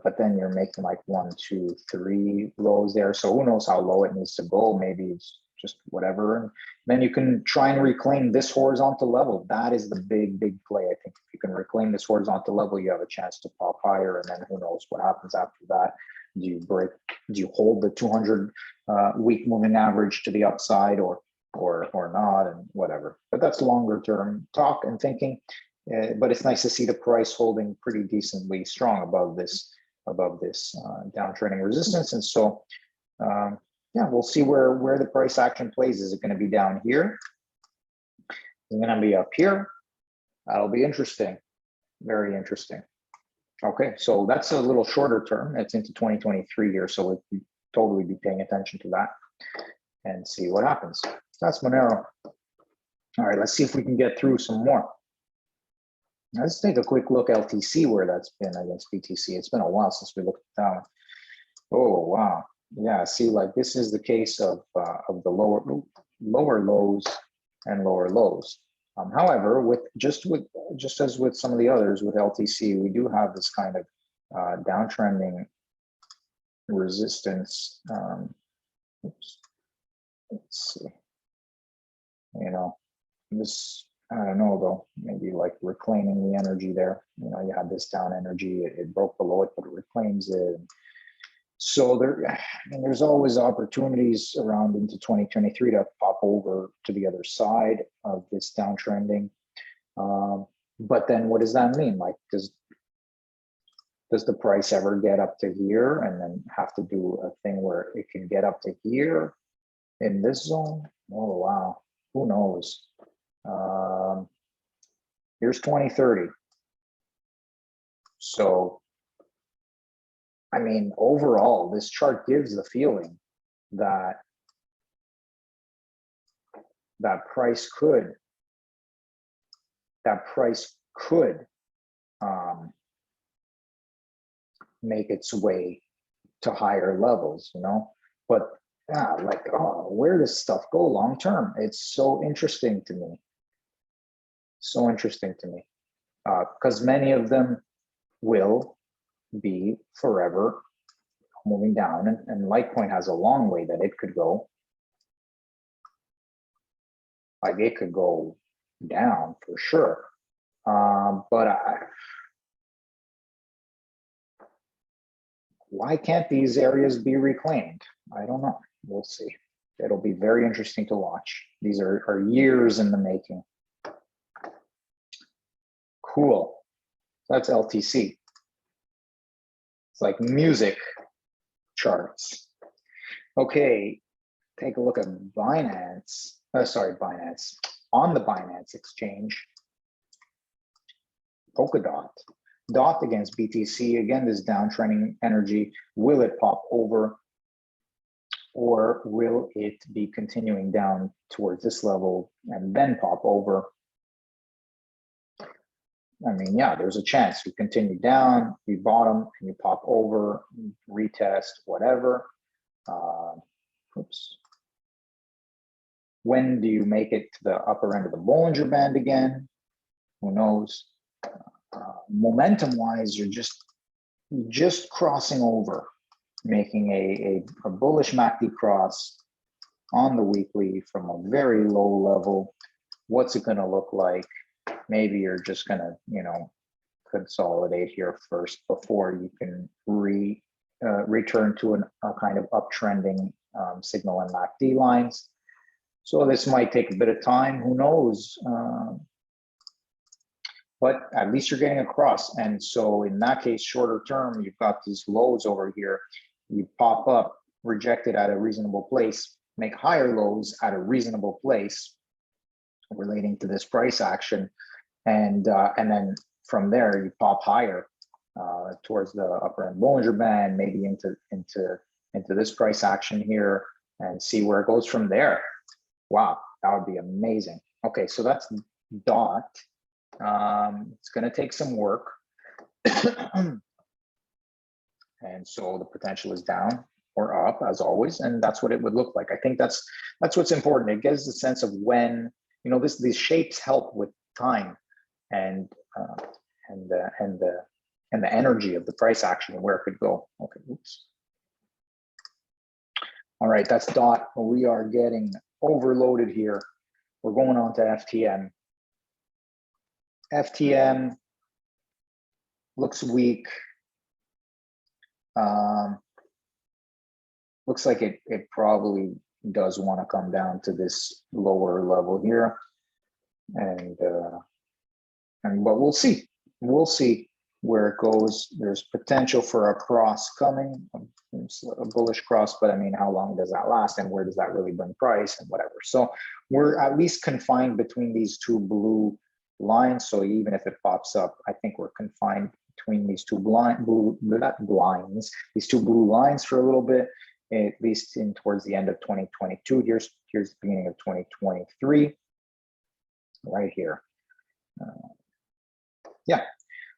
but then you're making like 1, 2, 3 lows there. So who knows how low it needs to go? Maybe it's just whatever. And then you can try and reclaim this horizontal level. That is the big play. I think if you can reclaim this horizontal level, you have a chance to pop higher. And then who knows what happens after that? Do you hold the 200 week moving average to the upside or not, and whatever. But that's longer term talk and thinking. But it's nice to see the price holding pretty decently strong above this downtrending resistance. And so, yeah, we'll see where the price action plays. Is it going to be down here? Is it going to be up here? That'll be interesting. Very interesting. Okay, so that's a little shorter term. It's into 2023 here, so we'll totally be paying attention to that and see what happens. That's Monero. All right, let's see if we can get through some more. Let's take a quick look LTC where that's been against BTC. It's been a while since we looked down. Oh wow, yeah. See, like this is the case of the lower lows and lower lows. However, just as with some of the others with LTC, we do have this kind of downtrending resistance. Oops. Let's see. You know, this, I don't know though, maybe like reclaiming the energy there. You know, you had this down energy, it broke below it, but it reclaims it. So there's always opportunities around into 2023 to pop over to the other side of this downtrending. But then what does that mean? Like, does the price ever get up to here and then have to do a thing where it can get up to here in this zone? Oh, wow. Who knows? Here's 2030. So, I mean, overall, this chart gives the feeling that that price could make its way to higher levels, you know. But yeah, like, oh, where does stuff go long term? It's so interesting to me. So interesting to me, because many of them will be forever moving down, and Litecoin has a long way that it could go. Like it could go down for sure, but why can't these areas be reclaimed? I don't know. We'll see. It'll be very interesting to watch. These are years in the making. Cool. That's LTC. It's like music charts. Okay, take a look at Binance. Binance. On the Binance exchange, Polkadot. DOT against BTC. Again, this downtrending energy. Will it pop over? Or will it be continuing down towards this level and then pop over? I mean, yeah, there's a chance you continue down, you bottom, and you pop over, retest, whatever. Oops. When do you make it to the upper end of the Bollinger Band again? Who knows? Momentum-wise, you're just crossing over, making a bullish MACD cross on the weekly from a very low level. What's it going to look like? Maybe you're just going to, you know, consolidate here first before you can return to a kind of uptrending signal and MACD lines. So this might take a bit of time, who knows? But at least you're getting across. And so in that case, shorter term, you've got these lows over here. You pop up, reject it at a reasonable place, make higher lows at a reasonable place relating to this price action. And then from there, you pop higher towards the upper end Bollinger Band, maybe into this price action here, and see where it goes from there. Wow, that would be amazing. Okay, so that's DOT. It's going to take some work. And so the potential is down or up as always, and that's what it would look like. I think that's what's important. It gives a sense of when, you know, these shapes help with time and the energy of the price action and where it could go. Okay, oops. All right, that's DOT. We are getting overloaded here. We're going on to FTM. FTM looks weak. Looks like it probably does want to come down to this lower level here, and but we'll see. We'll see where it goes. There's potential for a cross coming, a bullish cross, but I mean, how long does that last, and where does that really bring price and whatever? So we're at least confined between these two blue lines. So even if it pops up, I think we're confined between these two these two blue lines for a little bit, at least in towards the end of 2022. Here's the beginning of 2023. right here. Yeah,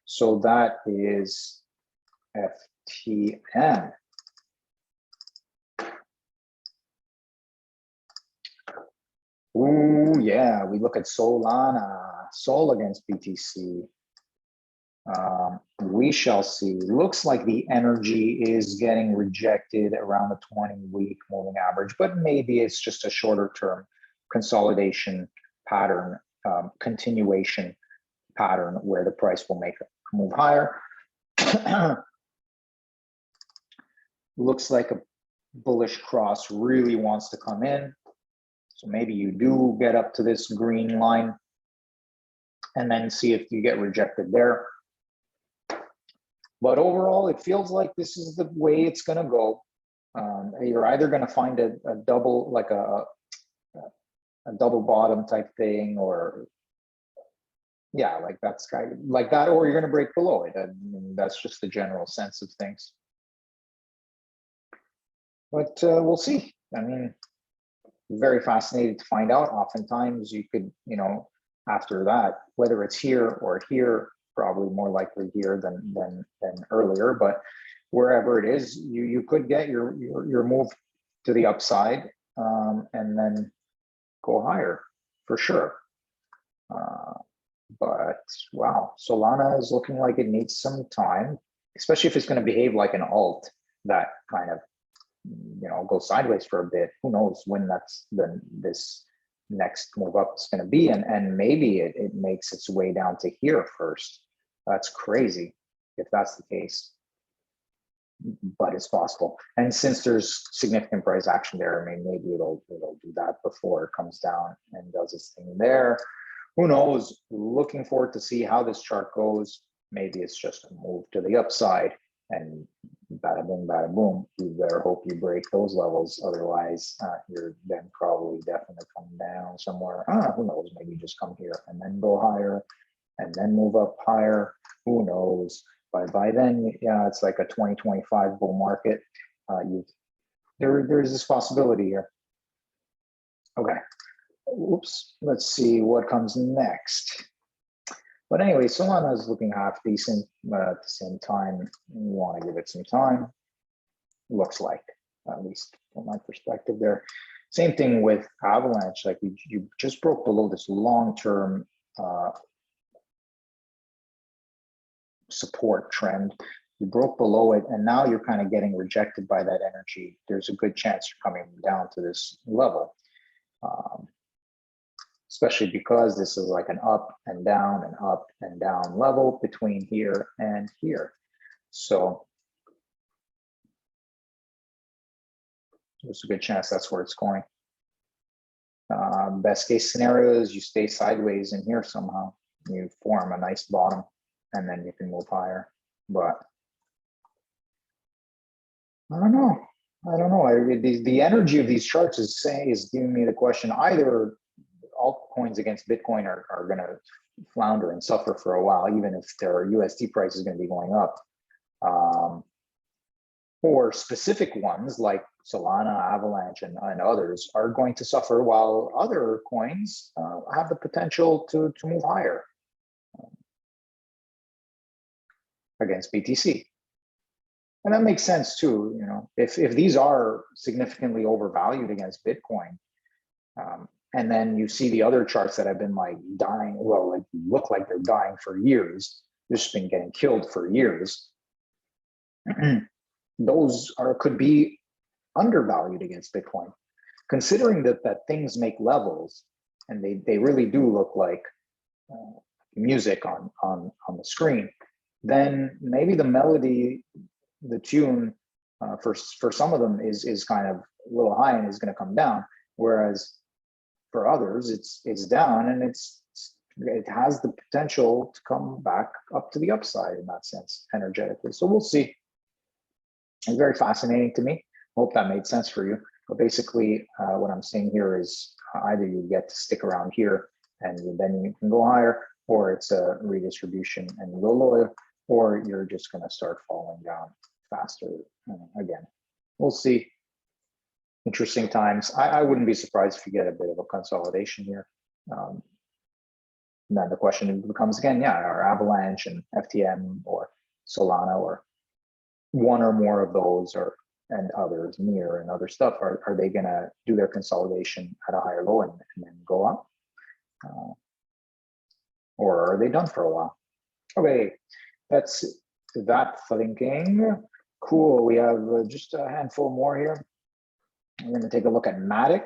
so that is FTM. Ooh, yeah, we look at Solana, Sol against BTC. We shall see. Looks like the energy is getting rejected around the 20-week moving average, but maybe it's just a shorter term consolidation pattern, continuation pattern where the price will make a move higher. Looks like a bullish cross really wants to come in. So maybe you do get up to this green line and then see if you get rejected there. But overall, it feels like this is the way it's going to go. You're either going to find a double, like a double bottom type thing, or yeah, like that's kind of like that, or you're going to break below it. I mean, that's just the general sense of things. But we'll see. I mean, very fascinated to find out. Oftentimes you could, you know, after that, whether it's here or here, probably more likely here than earlier, but wherever it is, you could get your move to the upside and then go higher for sure. But wow, Solana is looking like it needs some time, especially if it's going to behave like an alt that kind of, you know, go sideways for a bit. Who knows when this next move up is going to be, and maybe it makes its way down to here first. That's crazy if that's the case, but it's possible. And since there's significant price action there, I mean, maybe it'll do that before it comes down and does its thing there. Who knows? Looking forward to see how this chart goes. Maybe it's just a move to the upside, and bada boom, bada boom. You better hope you break those levels. Otherwise, you're then probably definitely come down somewhere. Who knows? Maybe just come here and then go higher and then move up higher. Who knows? By then, yeah, it's like a 2025 bull market. There's this possibility here. Okay. Oops. Let's see what comes next. But anyway, Solana is looking half decent, but at the same time, you want to give it some time. Looks like, at least from my perspective there. Same thing with Avalanche. Like you just broke below this long-term support trend. You broke below it, and now you're kind of getting rejected by that energy. There's a good chance you're coming down to this level. Especially because this is like an up and down level between here and here. So there's a good chance that's where it's going. Best case scenario is you stay sideways in here somehow. You form a nice bottom and then you can move higher. But I don't know. The energy of these charts is giving me the question, either altcoins against Bitcoin are going to flounder and suffer for a while, even if their USD price is going to be going up. Or specific ones like Solana, Avalanche, and others are going to suffer, while other coins have the potential to move higher against BTC. And that makes sense too. You know, if these are significantly overvalued against Bitcoin, and then you see the other charts that have been like dying, well, like look like they're dying for years, they've just been getting killed for years. Those could be undervalued against Bitcoin, considering that things make levels, and they really do look like music on the screen. Then maybe the melody, the tune for some of them is kind of a little high and is going to come down, whereas for others it's down and it has the potential to come back up to the upside in that sense energetically. So we'll see. It's very fascinating to me. Hope that made sense for you. But basically what I'm saying here is either you get to stick around here and then you can go higher, or it's a redistribution and you go lower, or you're just going to start falling down faster again. We'll see. Interesting times. I wouldn't be surprised if you get a bit of a consolidation here. And then the question becomes again, yeah, are Avalanche and FTM or Solana or one or more of those and others, Mir and other stuff, are they going to do their consolidation at a higher low and then go up? Or are they done for a while? Okay, that's that thinking. Cool, we have just a handful more here. I'm going to take a look at MATIC,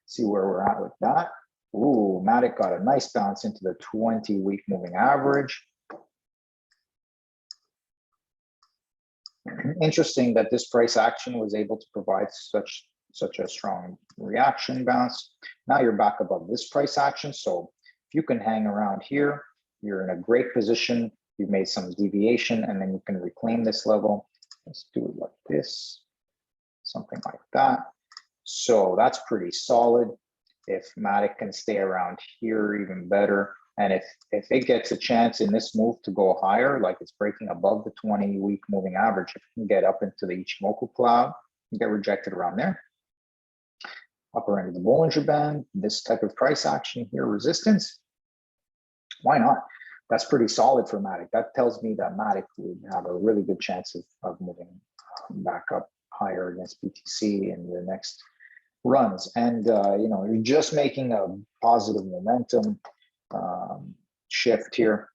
see where we're at with that. Ooh, MATIC got a nice bounce into the 20-week moving average. Interesting that this price action was able to provide such a strong reaction bounce. Now you're back above this price action. So if you can hang around here, you're in a great position. You've made some deviation and then you can reclaim this level. Let's do it like this, something like that. So that's pretty solid. If MATIC can stay around here, even better. And if it gets a chance in this move to go higher, like it's breaking above the 20-week moving average, if it can get up into the Ichimoku cloud and get rejected around there, upper end of the Bollinger Band, this type of price action here, resistance, why not? That's pretty solid for MATIC. That tells me that MATIC would have a really good chance of moving back up higher against BTC in the next runs. And you know, you're just making a positive momentum shift here,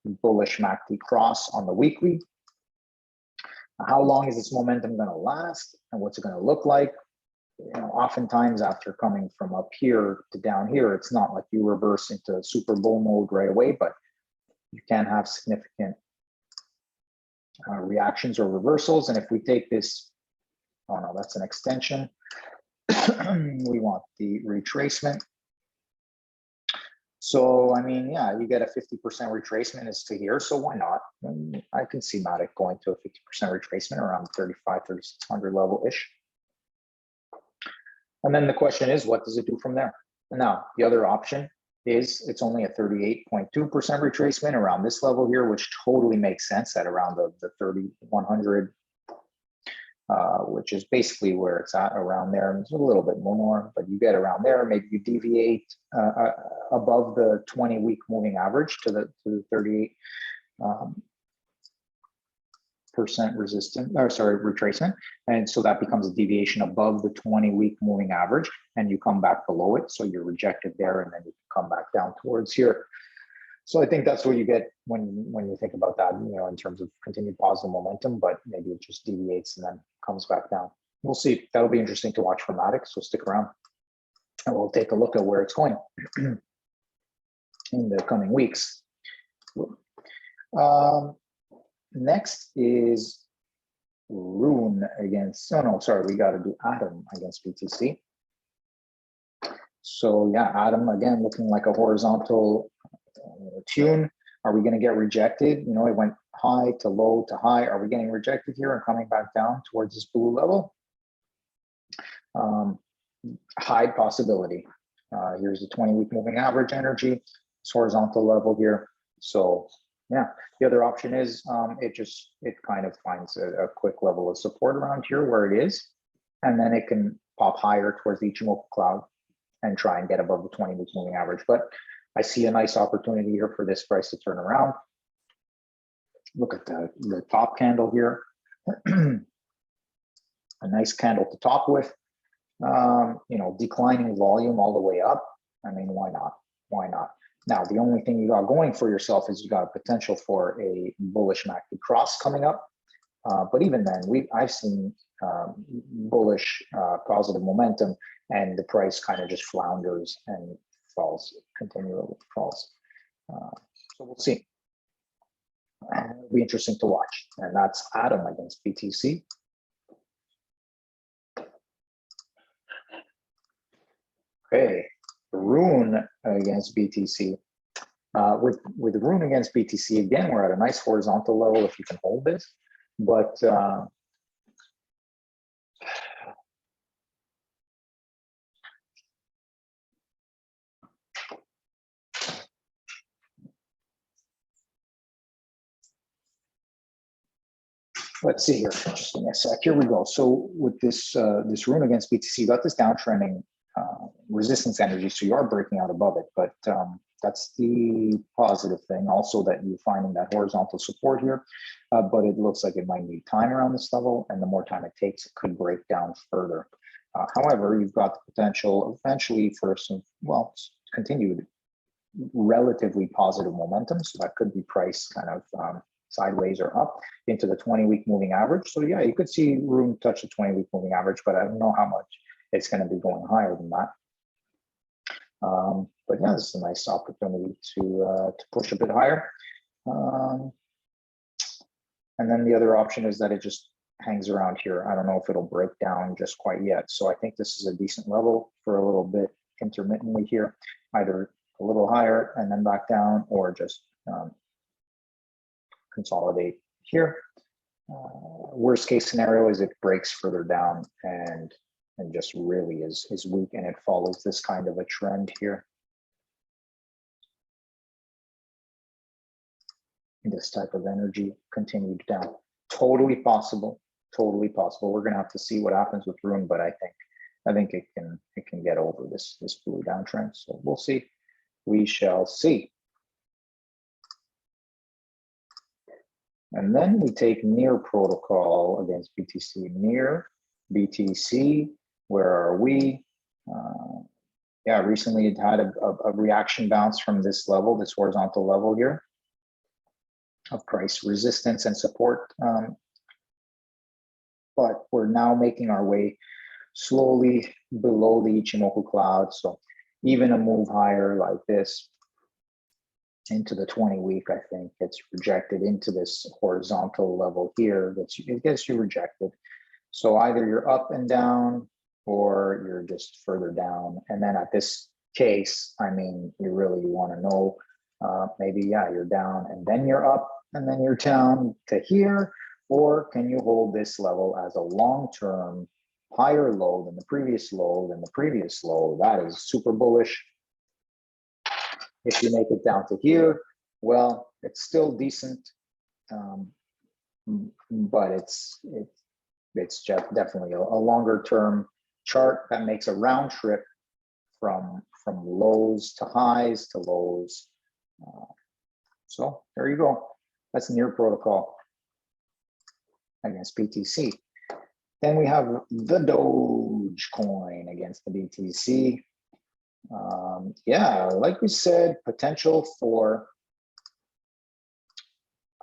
bullish MACD cross on the weekly. How long is this momentum going to last and what's it going to look like? You know, oftentimes after coming from up here to down here, it's not like you reverse into super bull mode right away, but you can have significant reactions or reversals. And if we take this, oh no, that's an extension. We want the retracement. So, I mean, yeah, you get a 50% retracement as to here, so why not? I can see MATIC going to a 50% retracement around 3,600 level-ish. And then the question is, what does it do from there? Now, the other option is it's only a 38.2% retracement around this level here, which totally makes sense at around the 3,100, which is basically where it's at around there. It's a little bit more, but you get around there. Maybe you deviate above the 20-week moving average to the 38 percent resistance, or sorry, retracement. And so that becomes a deviation above the 20-week moving average, and you come back below it. So you're rejected there, and then you come back down towards here. So I think that's what you get when you think about that, you know, in terms of continued positive momentum, but maybe it just deviates and then comes back down. We'll see. That'll be interesting to watch for MATIC, so stick around. And we'll take a look at where it's going in the coming weeks. Next is RUNE against, oh no, sorry, we got to do ATOM against BTC. So yeah, ATOM again looking like a horizontal tune. Are we going to get rejected? You know, it went high to low to high. Are we getting rejected here and coming back down towards this blue level? High possibility. Here's the 20-week moving average energy, this horizontal level here. So yeah, the other option is it kind of finds a quick level of support around here where it is, and then it can pop higher towards the Ichimoku cloud and try and get above the 20-week moving average. But I see a nice opportunity here for this price to turn around. Look at the top candle here. A nice candle to top with, you know, declining volume all the way up. I mean, why not? Why not? Now, the only thing you got going for yourself is you got a potential for a bullish MACD cross coming up. But even then, I've seen bullish positive momentum, and the price kind of just flounders and falls, continually falls. So we'll see. It'll be interesting to watch. And that's ATOM against BTC. Okay, RUNE against BTC. With RUNE against BTC, again, we're at a nice horizontal level if you can hold this. But let's see here, just give me a sec. Here we go. So with this this RUNE against BTC, you got this downtrending resistance energy, so you are breaking out above it. But That's the positive thing. Also that you're finding that horizontal support here, but it looks like it might need time around this level, and the more time it takes, it could break down further. However, you've got the potential eventually for some, well, continued relatively positive momentum. So that could be priced kind of sideways or up into the 20-week moving average. So yeah, you could see RUNE touch the 20-week moving average, but I don't know how much it's going to be going higher than that. But yeah, this is a nice opportunity to push a bit higher. And then the other option is that it just hangs around here. I don't know if it'll break down just quite yet. So I think this is a decent level for a little bit intermittently here, either a little higher and then back down, or just consolidate here. Worst case scenario is it breaks further down and just really is weak, and it follows this kind of a trend here. This type of energy continued down. Totally possible, totally possible. We're gonna have to see what happens with RUNE, but I think it can get over this blue downtrend. So we'll see. We shall see. And then we take NEAR protocol against BTC. NEAR, BTC, where are we? Yeah, recently it had a reaction bounce from this level, this horizontal level here of price resistance and support. But we're now making our way slowly below the Ichimoku cloud. So even a move higher like this into the 20-week, I think gets rejected into this horizontal level here. It gets you rejected. So either you're up and down, or you're just further down. And then at this case, I mean, you really want to know, maybe, yeah, you're down and then you're up and then you're down to here, or can you hold this level as a long-term higher low than the previous low than the previous low? That is super bullish. If you make it down to here, well, it's still decent, but it's just definitely a longer term chart that makes a round trip from lows to highs to lows. So there you go. That's NEAR protocol against BTC. Then we have the DOGE coin against the BTC. Yeah, like we said, potential for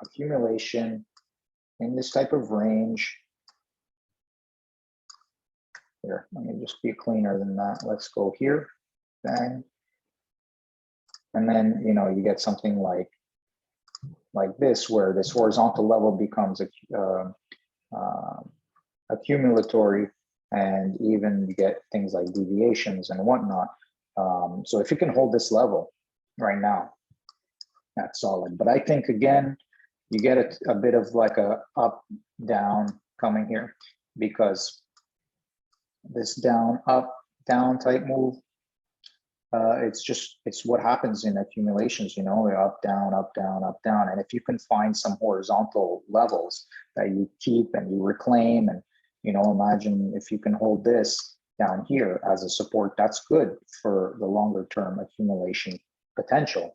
accumulation in this type of range. Here, let me just be cleaner than that. Let's go here, bang. And then, you know, you get something like this, where this horizontal level becomes accumulatory, and even you get things like deviations and whatnot. So if you can hold this level right now, that's solid. But I think, again, you get a bit of like a up down coming here, because this down up down type move, it's what happens in accumulations, you know, up down up down up down. And if you can find some horizontal levels that you keep and you reclaim, and, you know, imagine if you can hold this down here as a support, that's good for the longer term accumulation potential.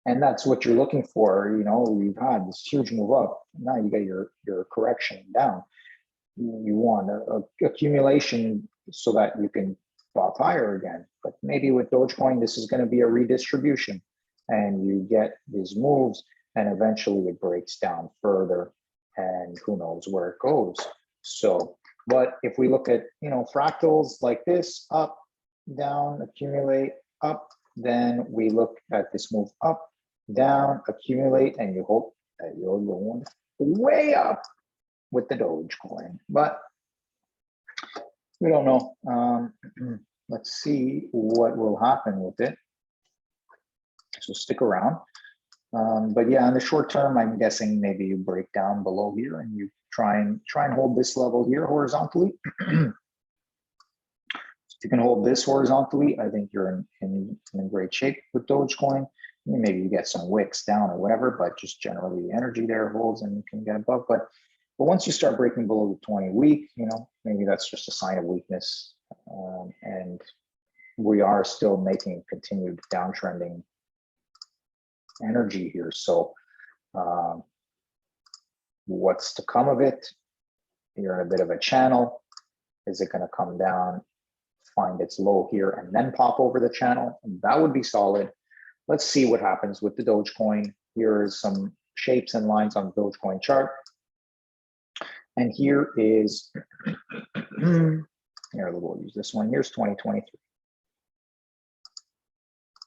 And that's what you're looking for. You know, you've had this huge move up, now you get your correction down. You want a accumulation so that you can pop higher again. But maybe with Dogecoin, this is going to be a redistribution, and you get these moves, and eventually it breaks down further, and who knows where it goes. So, but if we look at, you know, fractals like this, up, down, accumulate, up, then we look at this move up, down, accumulate, and you hope that you're going way up with the Dogecoin. But we don't know. Let's see what will happen with it. So stick around. But yeah, in the short term, I'm guessing maybe you break down below here and you try and hold this level here horizontally. If you can hold this horizontally, I think you're in great shape with Dogecoin. Maybe you get some wicks down or whatever, but just generally the energy there holds and you can get above. But once you start breaking below the 20-week, you know, maybe that's just a sign of weakness. And we are still making continued downtrending energy here. So what's to come of it? You're in a bit of a channel. Is it going to come down, find its low here, and then pop over the channel? And that would be solid. Let's see what happens with the Dogecoin. Here is some shapes and lines on the Dogecoin chart. And here is, here, we'll use this one. Here's 2023.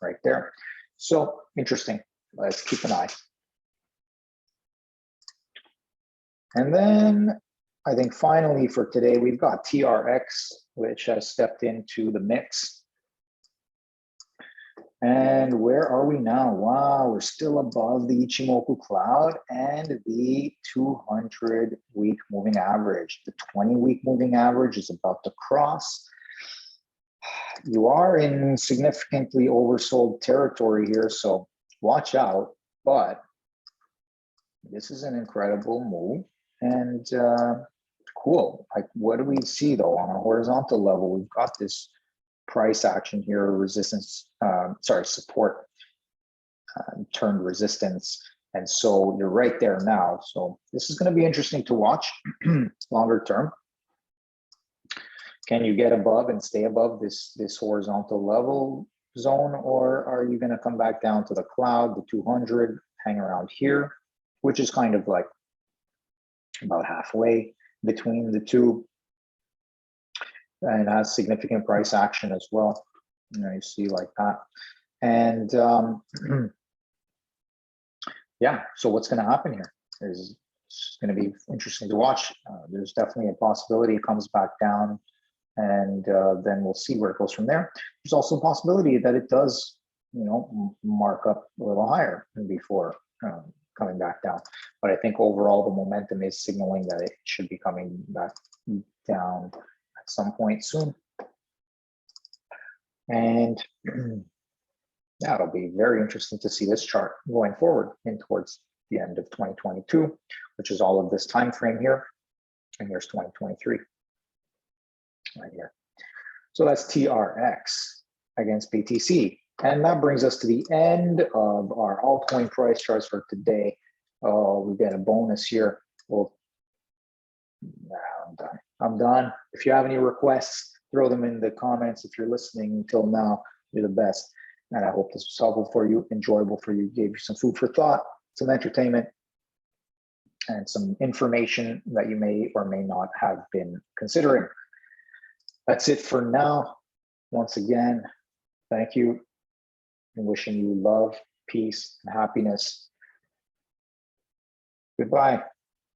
Right there. So interesting. Let's keep an eye. And then I think finally for today, we've got TRX, which has stepped into the mix. And where are we now? Wow, we're still above the Ichimoku cloud and the 200-week moving average. The 20-week moving average is about to cross. You are in significantly oversold territory here, so watch out. But this is an incredible move and cool. Like, what do we see though on a horizontal level? We've got this price action here, resistance, support turned resistance. And so you're right there now. So this is going to be interesting to watch longer term. Can you get above and stay above this horizontal level zone, or are you going to come back down to the cloud, the 200, hang around here, which is kind of like about halfway between the two, and has significant price action as well. You know, you see like that. And yeah, so what's going to happen here is it's going to be interesting to watch. There's definitely a possibility it comes back down, and then we'll see where it goes from there. There's also a possibility that it does, you know, mark up a little higher than before coming back down. But I think overall the momentum is signaling that it should be coming back down at some point soon. And yeah, it'll be very interesting to see this chart going forward in towards the end of 2022, which is all of this time frame here. And here's 2023 right here. So that's TRX against BTC. And that brings us to the end of our altcoin price charts for today. Oh, we get a bonus here. Well, I'm done. I'm done. If you have any requests, throw them in the comments. If you're listening until now, you're the best. And I hope this was helpful for you, enjoyable for you, gave you some food for thought, some entertainment, and some information that you may or may not have been considering. That's it for now. Once again, thank you, and wishing you love, peace, and happiness. Goodbye.